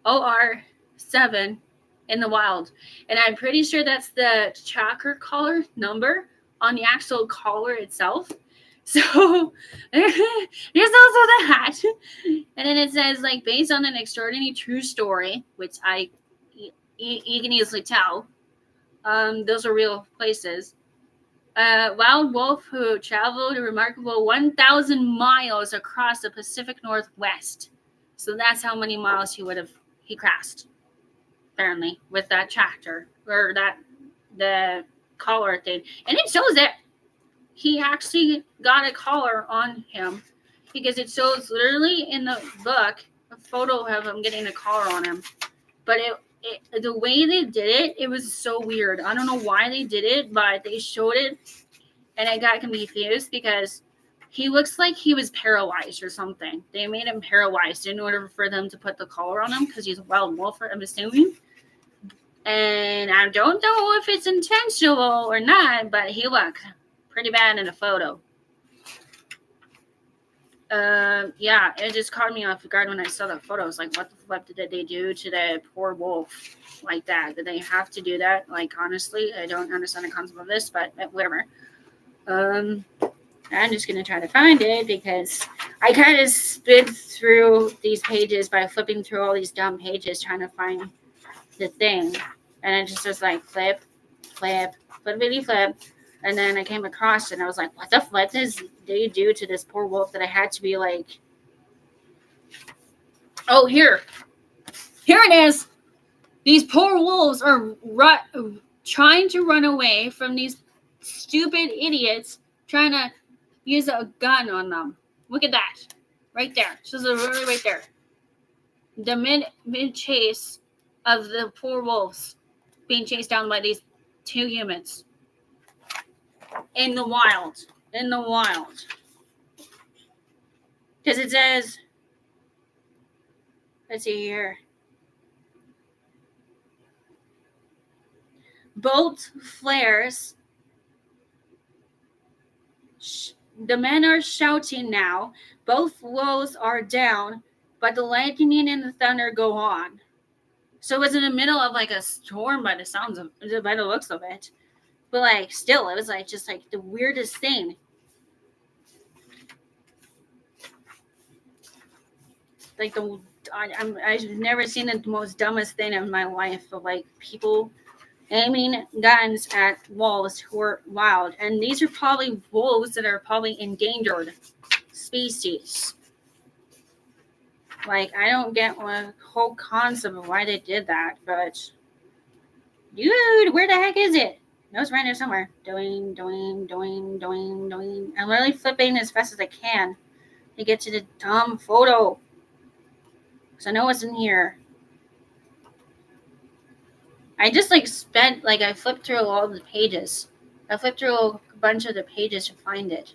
OR7 in the wild. And I'm pretty sure that's the tracker collar number on the actual collar itself. So there's also that. And then it says, like, based on an extraordinary true story, which you can easily tell. Those are real places. Wild wolf who traveled a remarkable 1,000 miles across the Pacific Northwest. So that's how many miles he crossed, apparently, with that tractor or the collar thing. And it shows that he actually got a collar on him, because it shows literally in the book a photo of him getting a collar on him. But the way they did it was so weird. I don't know why they did it, but they showed it, and I got confused because he looks like he was paralyzed or something. They made him paralyzed in order for them to put the collar on him, because he's a wild wolf, I'm assuming. And I don't know if it's intentional or not, but he looked pretty bad in the photo. Yeah, it just caught me off guard when I saw that photo. I was like, what the fuck did they do to the poor wolf like that? Did they have to do that? Like, honestly, I don't understand the concept of this, but whatever. I'm just going to try to find it, because I kind of sped through these pages by flipping through all these dumb pages trying to find the thing. And it just was like flip. And then I came across it, and I was like, what the fuck did they do to this poor wolf that I had to be like, oh, here it is. These poor wolves are trying to run away from these stupid idiots trying to use a gun on them. Look at that. Right there. This is really right there. The mid chase of the poor wolves being chased down by these two humans. In the wild. Because it says, let's see here. Bolt flares. The men are shouting now. Both wolves are down, but the lightning and the thunder go on. So it was in the middle of like a storm by the looks of it. But like, still, it was like just like the weirdest thing. Like I've never seen the most dumbest thing in my life of like people aiming guns at wolves who are wild, and these are probably wolves that are probably endangered species. Like, I don't get the whole concept of why they did that, but dude, where the heck is it? No, it's right there somewhere. Doing. I'm really flipping as fast as I can to get to the dumb photo, because I know it's in here. I just I flipped through all the pages. I flipped through a bunch of the pages to find it.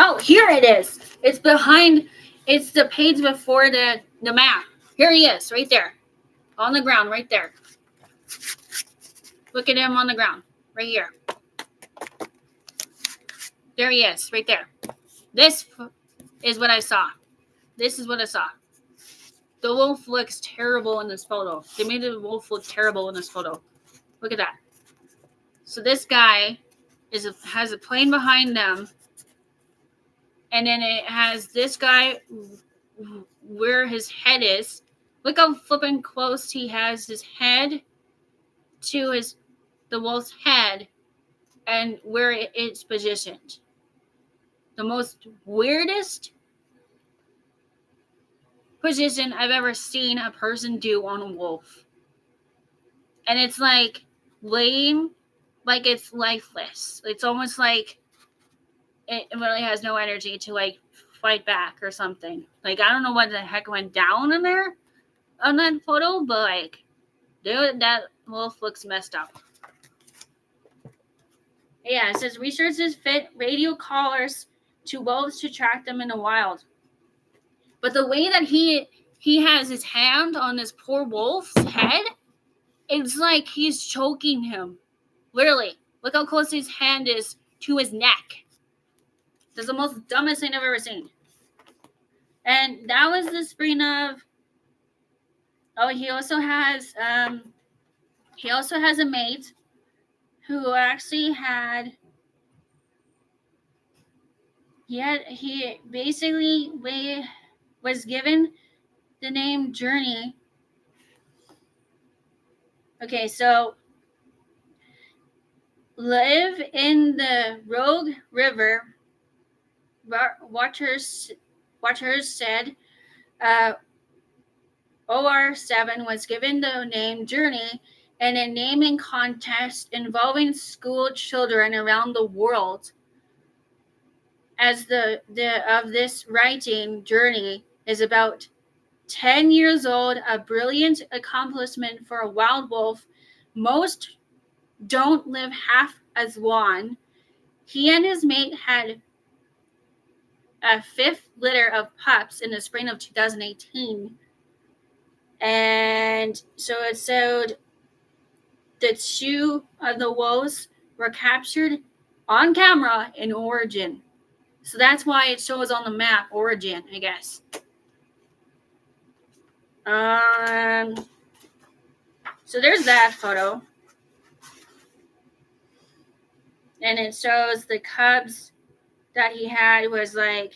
Oh, here it is. It's behind. It's the page before the map. Here he is, right there, on the ground, right there. Look at him on the ground, right here. There he is, right there. This is what I saw. This is what I saw. The wolf looks terrible in this photo. They made the wolf look terrible in this photo. Look at that. So this guy has a plane behind them, and then it has this guy where his head is. Look how flipping close he has his head to the wolf's head and where it's positioned. The most weirdest position I've ever seen a person do on a wolf. And it's like laying like it's lifeless. It's almost like it really has no energy to like fight back or something. Like I don't know what the heck went down in there on that photo, but like dude, that wolf looks messed up. Yeah, it says researchers fit radio collars to wolves to track them in the wild. But the way that he has his hand on this poor wolf's head, it's like he's choking him. Literally. Look how close his hand is to his neck. That's the most dumbest thing I've ever seen. And that was the spring of... Oh, he also has a mate who actually had... He basically was given the name Journey. Okay, so live in the Rogue River. Watchers said OR7 was given the name Journey in a naming contest involving school children around the world. As of this writing, Journey is about 10 years old, a brilliant accomplishment for a wild wolf. Most don't live half as long. He and his mate had a fifth litter of pups in the spring of 2018. And so it showed the two of the wolves were captured on camera in Oregon. So that's why it shows on the map Oregon, I guess. So there's that photo. And it shows the cubs that he had was like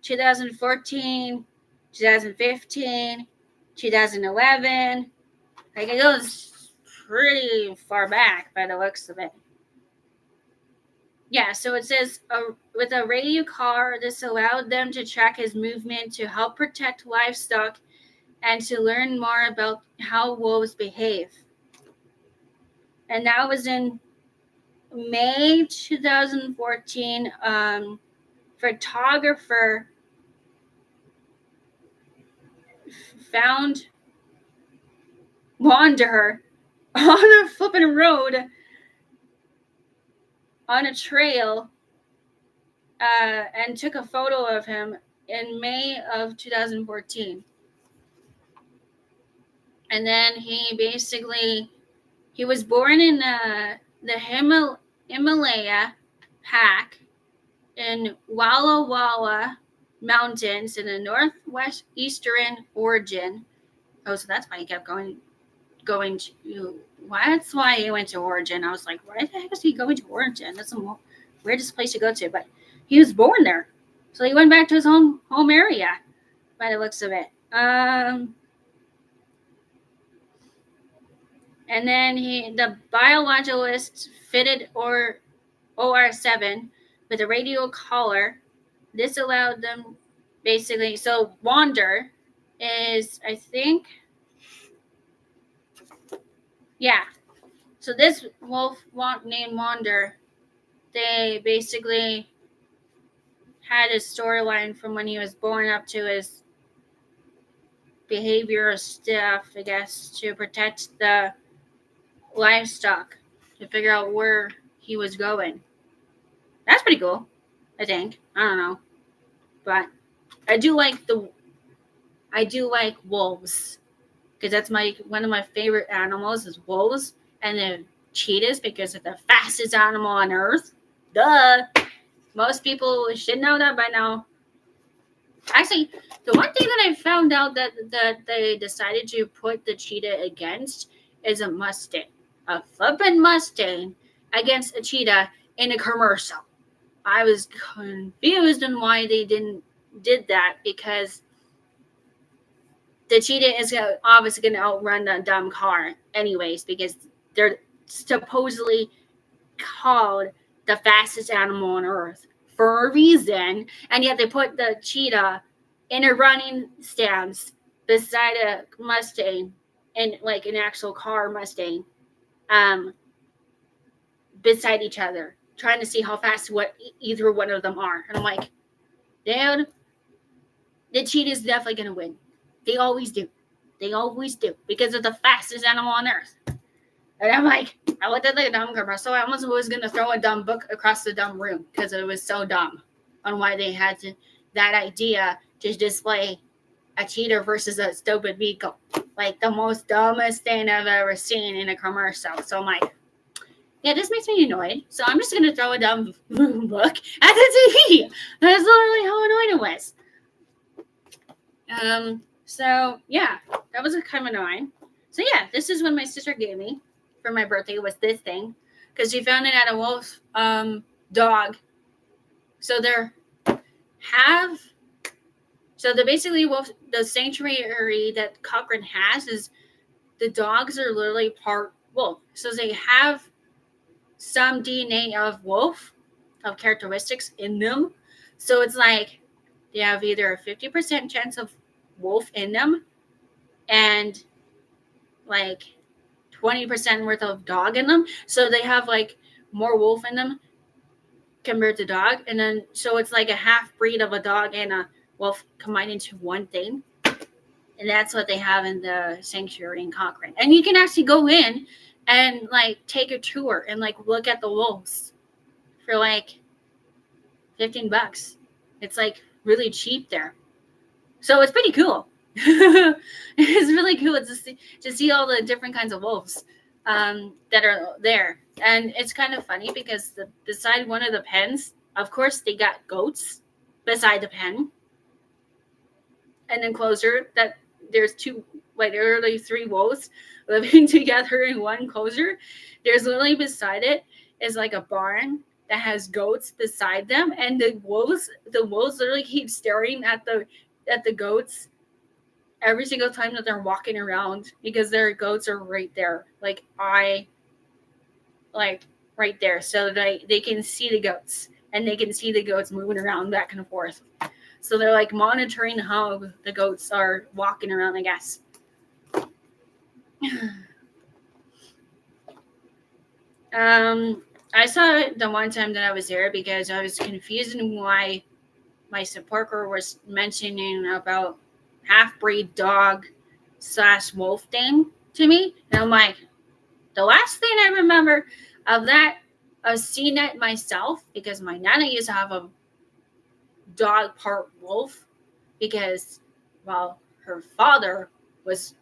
2014, 2015, 2011. Like it goes pretty far back by the looks of it. Yeah, so it says with a radio car, this allowed them to track his movement to help protect livestock and to learn more about how wolves behave. And that was in May 2014. Photographer found Wanderer on a flipping road on a trail and took a photo of him in May of 2014. And then he was born in the Himalaya pack in Walla Walla Mountains in the northwest eastern Oregon. Oh, so that's why he kept going to. That's why he went to Oregon. I was like, why the heck is he going to Oregon? That's the weirdest place to go to. But he was born there, so he went back to his home area, by the looks of it. And then the biologist fitted OR7 with a radio collar. This allowed them basically. So Wander is, I think, yeah. So this wolf named Wander, they basically had a storyline from when he was born up to his behavioral stuff, I guess, to protect the livestock, to figure out where he was going. That's pretty cool. I think. I don't know. But I do like wolves. Because that's one of my favorite animals is wolves. And then cheetahs because they're the fastest animal on earth. Duh. Most people should know that by now. Actually, the one thing that I found out that they decided to put the cheetah against is a Mustang. A flippin' Mustang against a cheetah in a commercial. I was confused on why they did that because the cheetah is obviously going to outrun the dumb car anyways because they're supposedly called the fastest animal on earth for a reason, and yet they put the cheetah in a running stance beside a Mustang and like an actual car Mustang beside each other trying to see how fast either one of them are. And I'm like, dude, the cheetah is definitely going to win. They always do because they're the fastest animal on earth. And I'm like, I looked at the dumb commercial. I almost was going to throw a dumb book across the dumb room because it was so dumb on why they had that idea to display a cheetah versus a stupid vehicle. Like the most dumbest thing I've ever seen in a commercial. So I'm like, yeah, this makes me annoyed. So I'm just going to throw a dumb book at the TV. That's literally how annoyed it was. So yeah, that was kind of annoying. So yeah, this is what my sister gave me for my birthday was this thing because she found it at a wolf dog. So they're basically wolf. The sanctuary that Cochrane has is the dogs are literally part wolf. So they have some DNA of wolf of characteristics in them. So it's like they have either a 50% chance of wolf in them and like 20% worth of dog in them. So they have like more wolf in them compared to dog. And then so it's like a half breed of a dog and a wolf combined into one thing. And that's what they have in the sanctuary in Cochrane. And you can actually go in and like take a tour and like look at the wolves for like $15. It's like really cheap there. So it's pretty cool. It's really cool to see all the different kinds of wolves that are there. And it's kind of funny because beside one of the pens, of course, they got goats beside the pen. An enclosure that there's literally 3 wolves living together in one enclosure. There's literally beside it is like a barn that has goats beside them. And the wolves literally keep staring at the goats every single time that they're walking around because their goats are right there. Like right there. So they can see the goats and they can see the goats moving around back and forth. So they're like monitoring how the goats are walking around, I guess. I saw it the one time that I was there because I was confused in why my support group was mentioning about half-breed dog / wolf thing to me. And I'm like, the last thing I remember of that, I've seen it myself because my nana used to have a dog part wolf because, well, her father was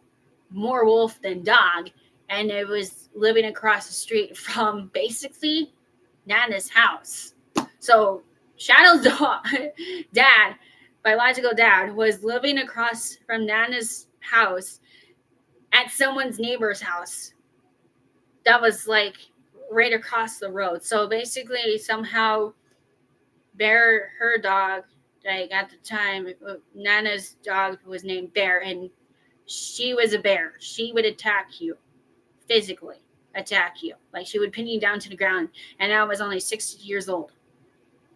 more wolf than dog, and it was living across the street from basically Nana's house. So Shadow's dad, biological dad, was living across from Nana's house at someone's neighbor's house that was like right across the road. So basically somehow Bear, her dog, like at the time, Nana's dog was named Bear, and she was a bear. She would attack you, physically attack you. Like she would pin you down to the ground. And I was only 6 years old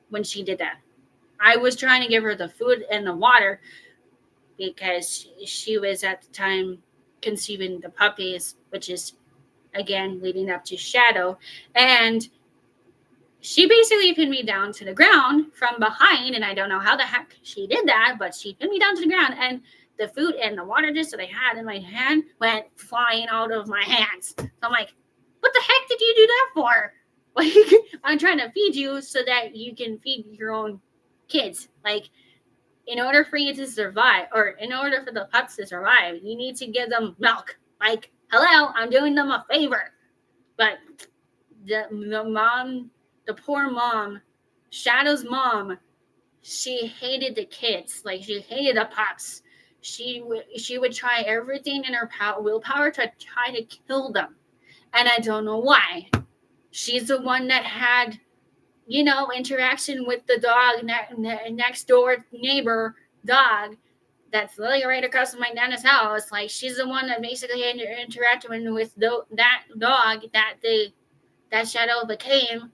when she did that. I was trying to give her the food and the water because she was at the time conceiving the puppies, which is again leading up to Shadow. And she basically pinned me down to the ground from behind, and I don't know how the heck she did that, but she pinned me down to the ground, and the food and the water dish that I had in my hand went flying out of my hands. So I'm like, what the heck did you do that for? Like, I'm trying to feed you so that you can feed your own kids. Like, in order for you to survive, or in order for the pups to survive, you need to give them milk. Like, hello, I'm doing them a favor. But the poor mom, Shadow's mom, she hated the kids. Like, she hated the pups. She would try everything in her willpower to try to kill them. And I don't know why. She's the one that had, interaction with the dog, next door neighbor dog that's literally right across from my nana's house. Like, she's the one that basically interacted with that dog that Shadow became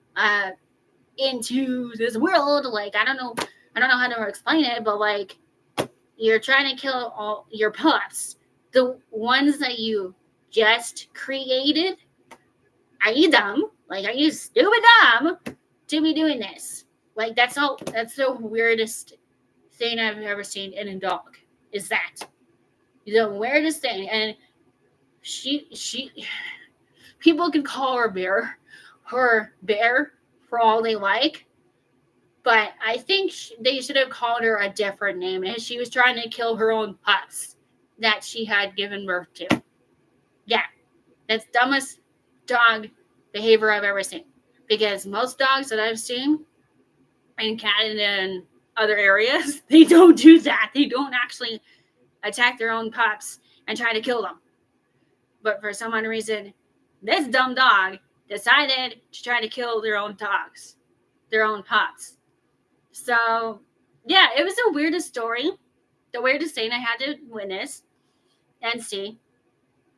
into this world. Like, I don't know how to explain it, but like, you're trying to kill all your pups, the ones that you just created. Are you dumb? Like, are you stupid dumb to be doing this? Like, that's the weirdest thing I've ever seen in a dog. Is that the weirdest thing? And she people can call her bear for all they like, but I think they should have called her a different name, and she was trying to kill her own pups that she had given birth to. Yeah, that's dumbest dog behavior I've ever seen. Because most dogs that I've seen in Canada and other areas, they don't do that. They don't actually attack their own pups and try to kill them. But for some odd reason, this dumb dog decided to try to kill their own dogs, their own pups. So, yeah, it was the weirdest story, the weirdest thing I had to witness and see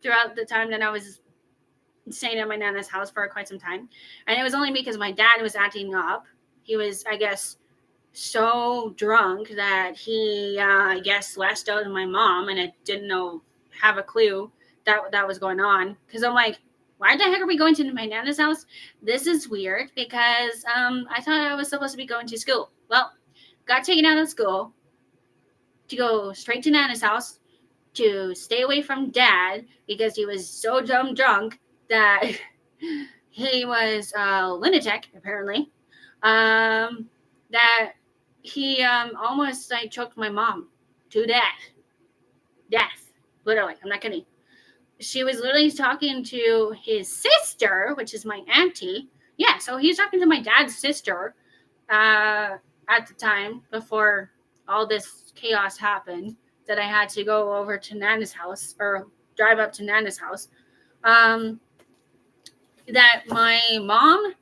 throughout the time that I was staying at my nana's house for quite some time. And it was only because my dad was acting up. He was, I guess, so drunk that he, I guess, lashed out at my mom, and I didn't have a clue that was going on. Because I'm like, why the heck are we going to my nana's house? This is weird, because I thought I was supposed to be going to school. Well, got taken out of school to go straight to nana's house to stay away from dad because he was so dumb drunk that he was a lunatic, apparently. That he almost choked my mom to death, literally. I'm not kidding. She was literally talking to his sister, which is my auntie. Yeah, so he was talking to my dad's sister at the time before all this chaos happened, that I had to go over to Nana's house, or drive up to Nana's house. That my mom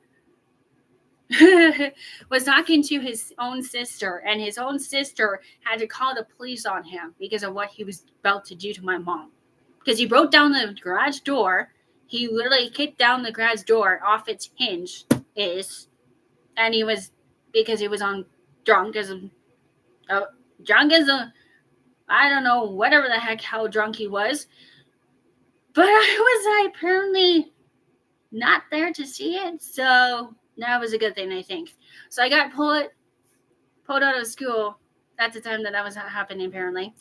was talking to his own sister, and his own sister had to call the police on him because of what he was about to do to my mom. Because he broke down the garage door. He literally kicked down the garage door off its hinge, and he was, because he was on drunk as a, I don't know, whatever the heck, how drunk he was. But I was apparently not there to see it, so that was a good thing, I think. So I got pulled out of school at the time that was happening, apparently,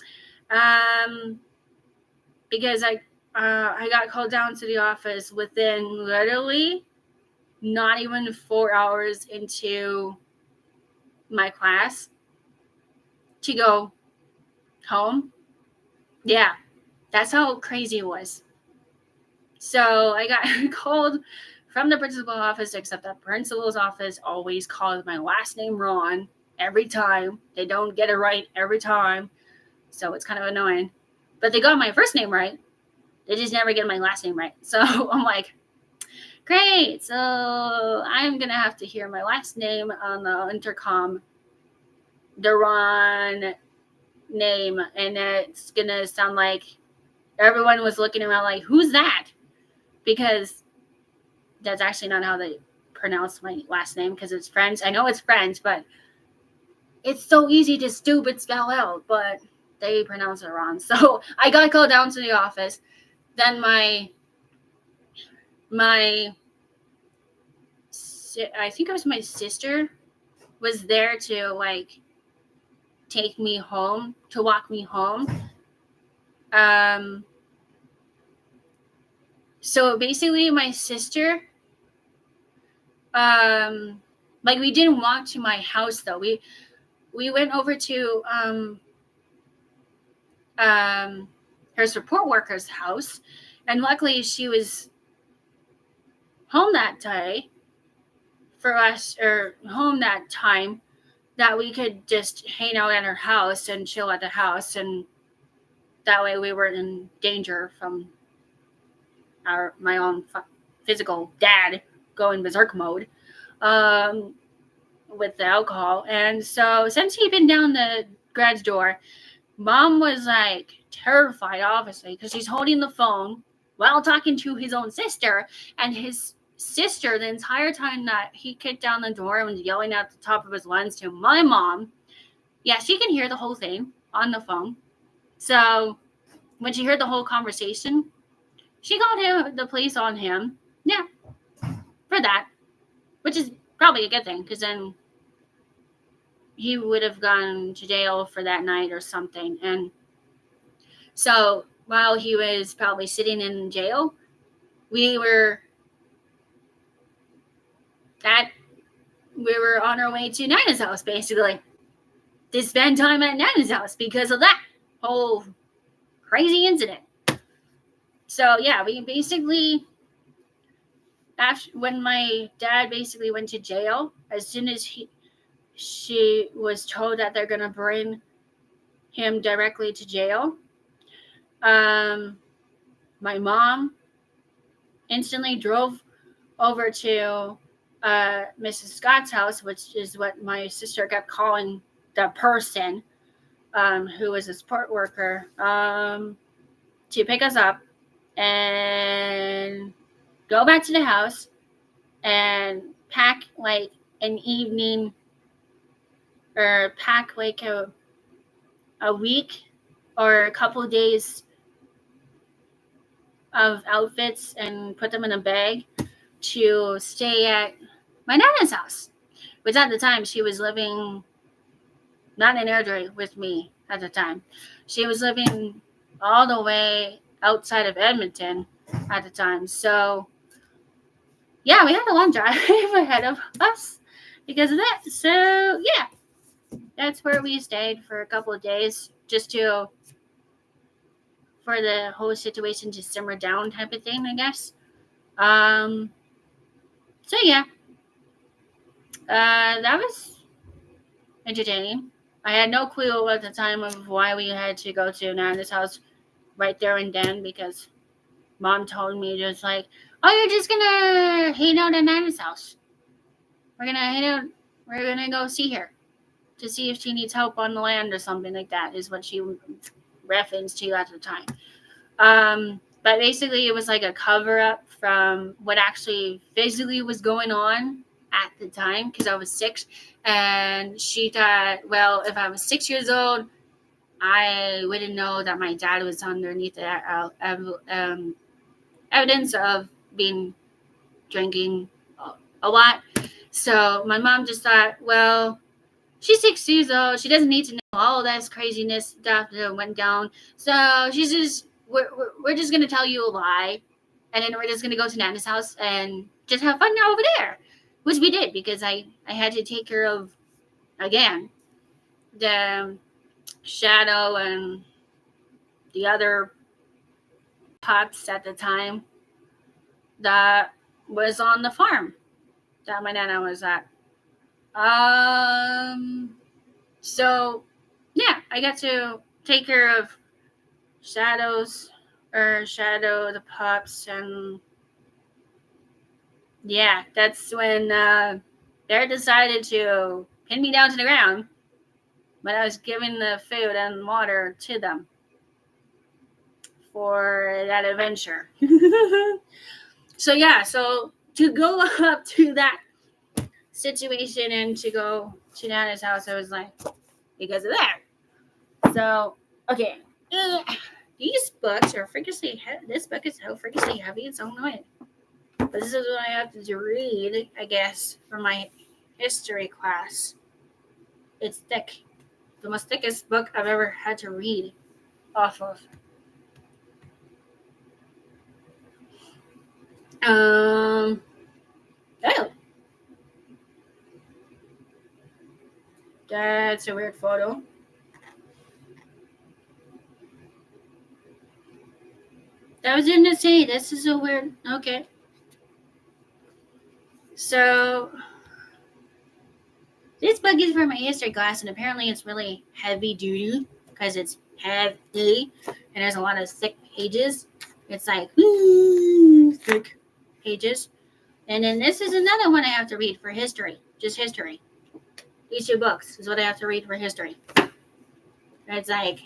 because I got called down to the office within literally not even 4 hours into my class to go home. Yeah, that's how crazy it was. So I got called from the principal's office, except that principal's office always calls my last name wrong every time. They don't get it right every time. So it's kind of annoying. But they got my first name right. They just never get my last name right. So I'm like, great. So I'm going to have to hear my last name on the intercom, the wrong name. And it's going to sound like everyone was looking around like, who's that? Because that's actually not how they pronounce my last name, because it's French. I know it's French, but it's so easy to stupid spell out, but they pronounce it wrong. So I got called down to the office. Then I think it was my sister was there to take me home, to walk me home. So basically my sister Like we didn't walk to my house though. We went over to her support worker's house, and luckily she was home that day for us, or home that time, that we could just hang out at her house and chill at the house, and that way we weren't in danger from my own physical dad going berserk mode with the alcohol. And so since he'd been down the garage door, Mom was like terrified, obviously, because he's holding the phone while talking to his own sister, and his sister, the entire time that he kicked down the door and was yelling at the top of his lungs to my mom, yeah, she can hear the whole thing on the phone. So when she heard the whole conversation, she called the police on him. Yeah, for that, which is probably a good thing, because then he would have gone to jail for that night or something. And so while he was probably sitting in jail, we were on our way to Nana's house, basically, to spend time at Nana's house because of that whole crazy incident. So yeah, we basically, when my dad basically went to jail, as soon as she was told that they're gonna bring him directly to jail, my mom instantly drove over to Mrs. Scott's house, which is what my sister kept calling the person who was a support worker, to pick us up and go back to the house and pack like an evening, or pack like a week or a couple of days of outfits and put them in a bag to stay at my Nana's house, which at the time she was living not in Airdrie with me at the time. She was living all the way outside of Edmonton at the time. So yeah, we had a long drive ahead of us because of that. So yeah, that's where we stayed for a couple of days, just for the whole situation to simmer down type of thing, I guess. So yeah, that was entertaining. I had no clue at the time of why we had to go to Nana's house right there and then, because Mom told me just like, oh, you're just gonna hang out at Nana's house. We're gonna hang out. We're gonna go see her to see if she needs help on the land or something like that, is what she referenced to at the time. But basically it was like a cover up from what actually physically was going on at the time, because I was 6, and she thought, well, if I was 6 years old, I wouldn't know that my dad was underneath the evidence of being drinking a lot. So my mom just thought, well, she's 6 years old, she doesn't need to know all that craziness stuff that went down. So she's just, we're just gonna tell you a lie, and then we're just gonna go to Nana's house and just have fun over there, which we did, because I had to take care of, again, the Shadow and the other pups at the time that was on the farm that my Nana was at. So yeah, I got to take care of Shadow, the pups, and yeah, that's when they decided to pin me down to the ground when I was giving the food and water to them for that adventure. So yeah, so to go up to that situation and to go to Nana's house, I was like, because of that. So, okay. These books are freakishly heavy. This book is so freakishly heavy, it's so annoying. But this is what I have to read, I guess, for my history class. It's thick. The most thickest book I've ever had to read off of. Oh. That's a weird photo. I was going to say, this is a weird... Okay. So, this book is for my history class, and apparently it's really heavy duty because it's heavy and there's a lot of thick pages. It's like, thick pages. And then this is another one I have to read for history. Just history. These 2 books is what I have to read for history. It's like,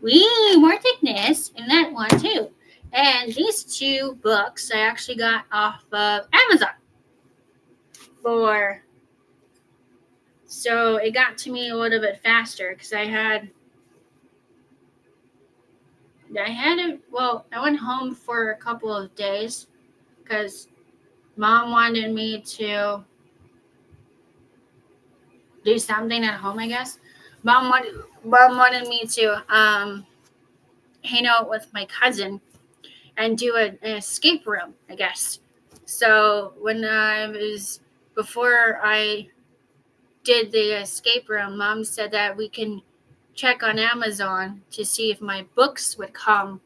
more thickness in that one too. And these 2 books I actually got off of Amazon. So it got to me a little bit faster because I went home for a couple of days because Mom wanted me to do something at home, I guess. Mom wanted me to hang out with my cousin and do an escape room, I guess. So before I did the escape room, Mom said that we can check on Amazon to see if my books would come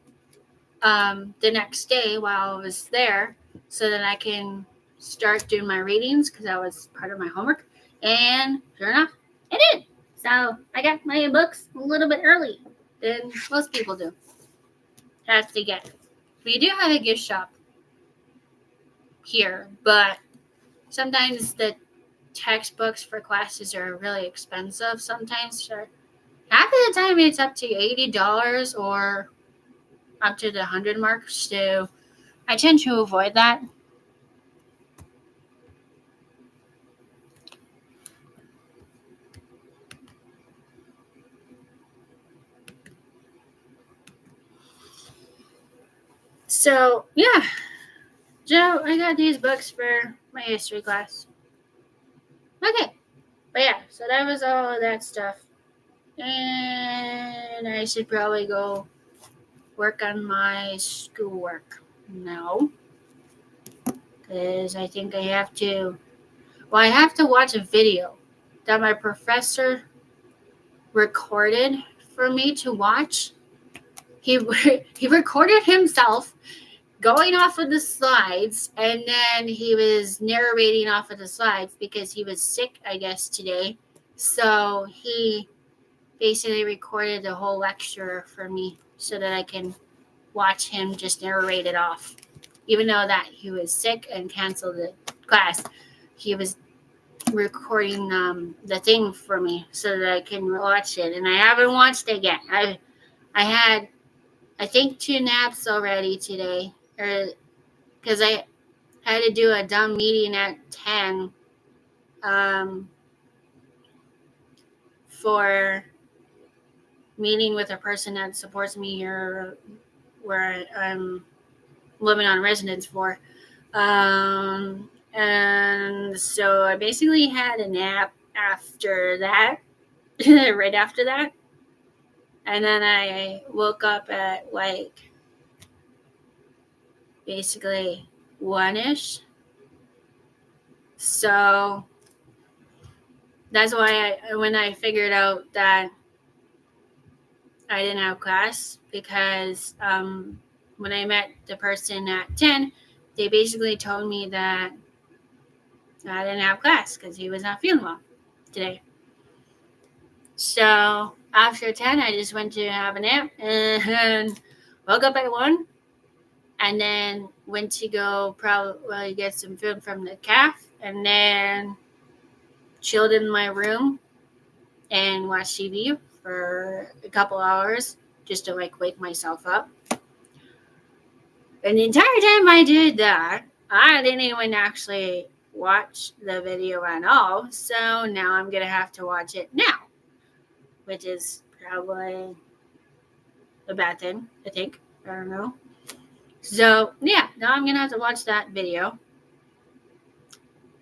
the next day while I was there so that I can start doing my readings because that was part of my homework. And sure enough, it did. So I got my books a little bit early than most people do. Have to get. We do have a gift shop here, but sometimes the textbooks for classes are really expensive. Sometimes, sure. Half of the time it's up to $80 or up to the 100 mark. So I tend to avoid that. So yeah, Joe, I got these books for my history class. Okay, but yeah, so that was all of that stuff. And I should probably go work on my schoolwork now. Because I think I have to... Well, I have to watch a video that my professor recorded for me to watch. He recorded himself going off of the slides, and then he was narrating off of the slides because he was sick, I guess, today. So he basically recorded the whole lecture for me so that I can watch him just narrate it off. Even though that he was sick and canceled the class, he was recording the thing for me so that I can watch it. And I haven't watched it yet. I had, I think, 2 naps already today, because I had to do a dumb meeting at 10 for meeting with a person that supports me here where I'm living on residence for. And so I basically had a nap after that, right after that. And then I woke up at like basically 1-ish. So that's why when I figured out that I didn't have class, because when I met the person at 10, they basically told me that I didn't have class because he was not feeling well today. So after 10, I just went to have a nap and woke up at 1, and then went to go probably get some food from the cafe, and then chilled in my room and watched TV for a couple hours just to like wake myself up. And the entire time I did that, I didn't even actually watch the video at all. So now I'm going to have to watch it now, which is probably a bad thing, I think. I don't know. So yeah, now I'm going to have to watch that video.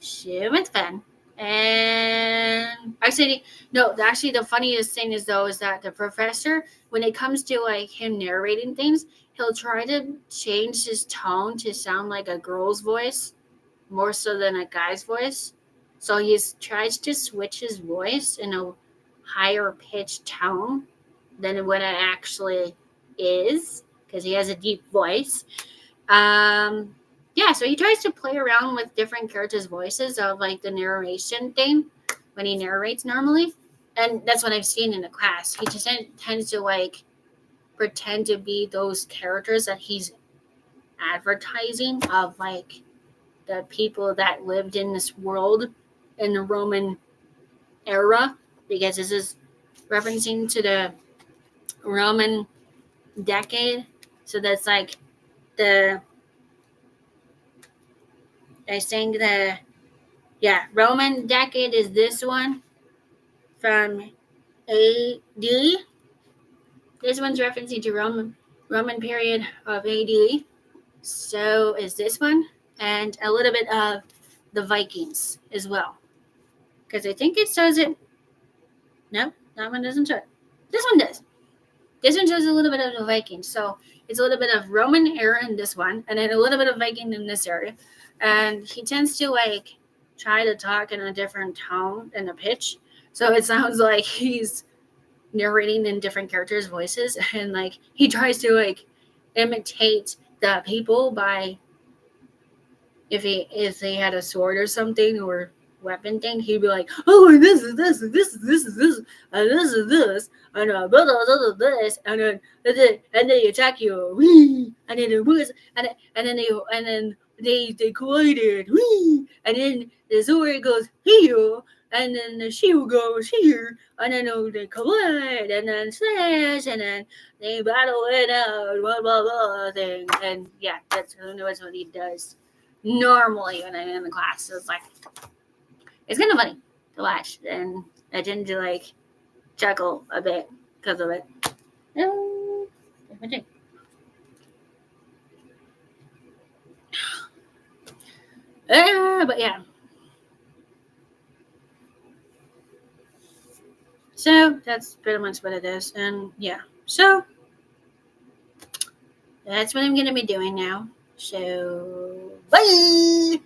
Shit, it's fun. And actually the funniest thing is that the professor, when it comes to like him narrating things, he'll try to change his tone to sound like a girl's voice more so than a guy's voice. So he tries to switch his voice in a higher pitched tone than what it actually is, because he has a deep voice. Yeah, so he tries to play around with different characters' voices of like the narration thing when he narrates normally. And that's what I've seen in the class. He just tends to like pretend to be those characters that he's advertising of like the people that lived in this world in the Roman era, because this is referencing to the Roman decade. So that's like the, I think Roman decade is this one from AD. This one's referencing to Roman period of AD. So is this one, and a little bit of the Vikings as well, because I think it says it. No, that one doesn't show it. This one does. This one shows a little bit of the Vikings. So it's a little bit of Roman era in this one, and then a little bit of Viking in this area. And he tends to like try to talk in a different tone and a pitch. So it sounds like he's narrating in different characters' voices, and like he tries to like imitate the people by, if they had a sword or something or weapon thing, he'd be like, oh, and this is this, and this is this, and this is this, and blah blah blah this, and then they attack you, whee, and then it was, and then they collided, whee, and then the sword goes here, and then the shield goes here, and then they collide, and then slash, and then they battle it out, blah blah blah thing, and yeah, that's what he does normally when I'm in the class. So it's like, it's kind of funny to watch, and I tend to like chuckle a bit because of it. But yeah. So that's pretty much what it is, and yeah. So that's what I'm gonna be doing now. So bye.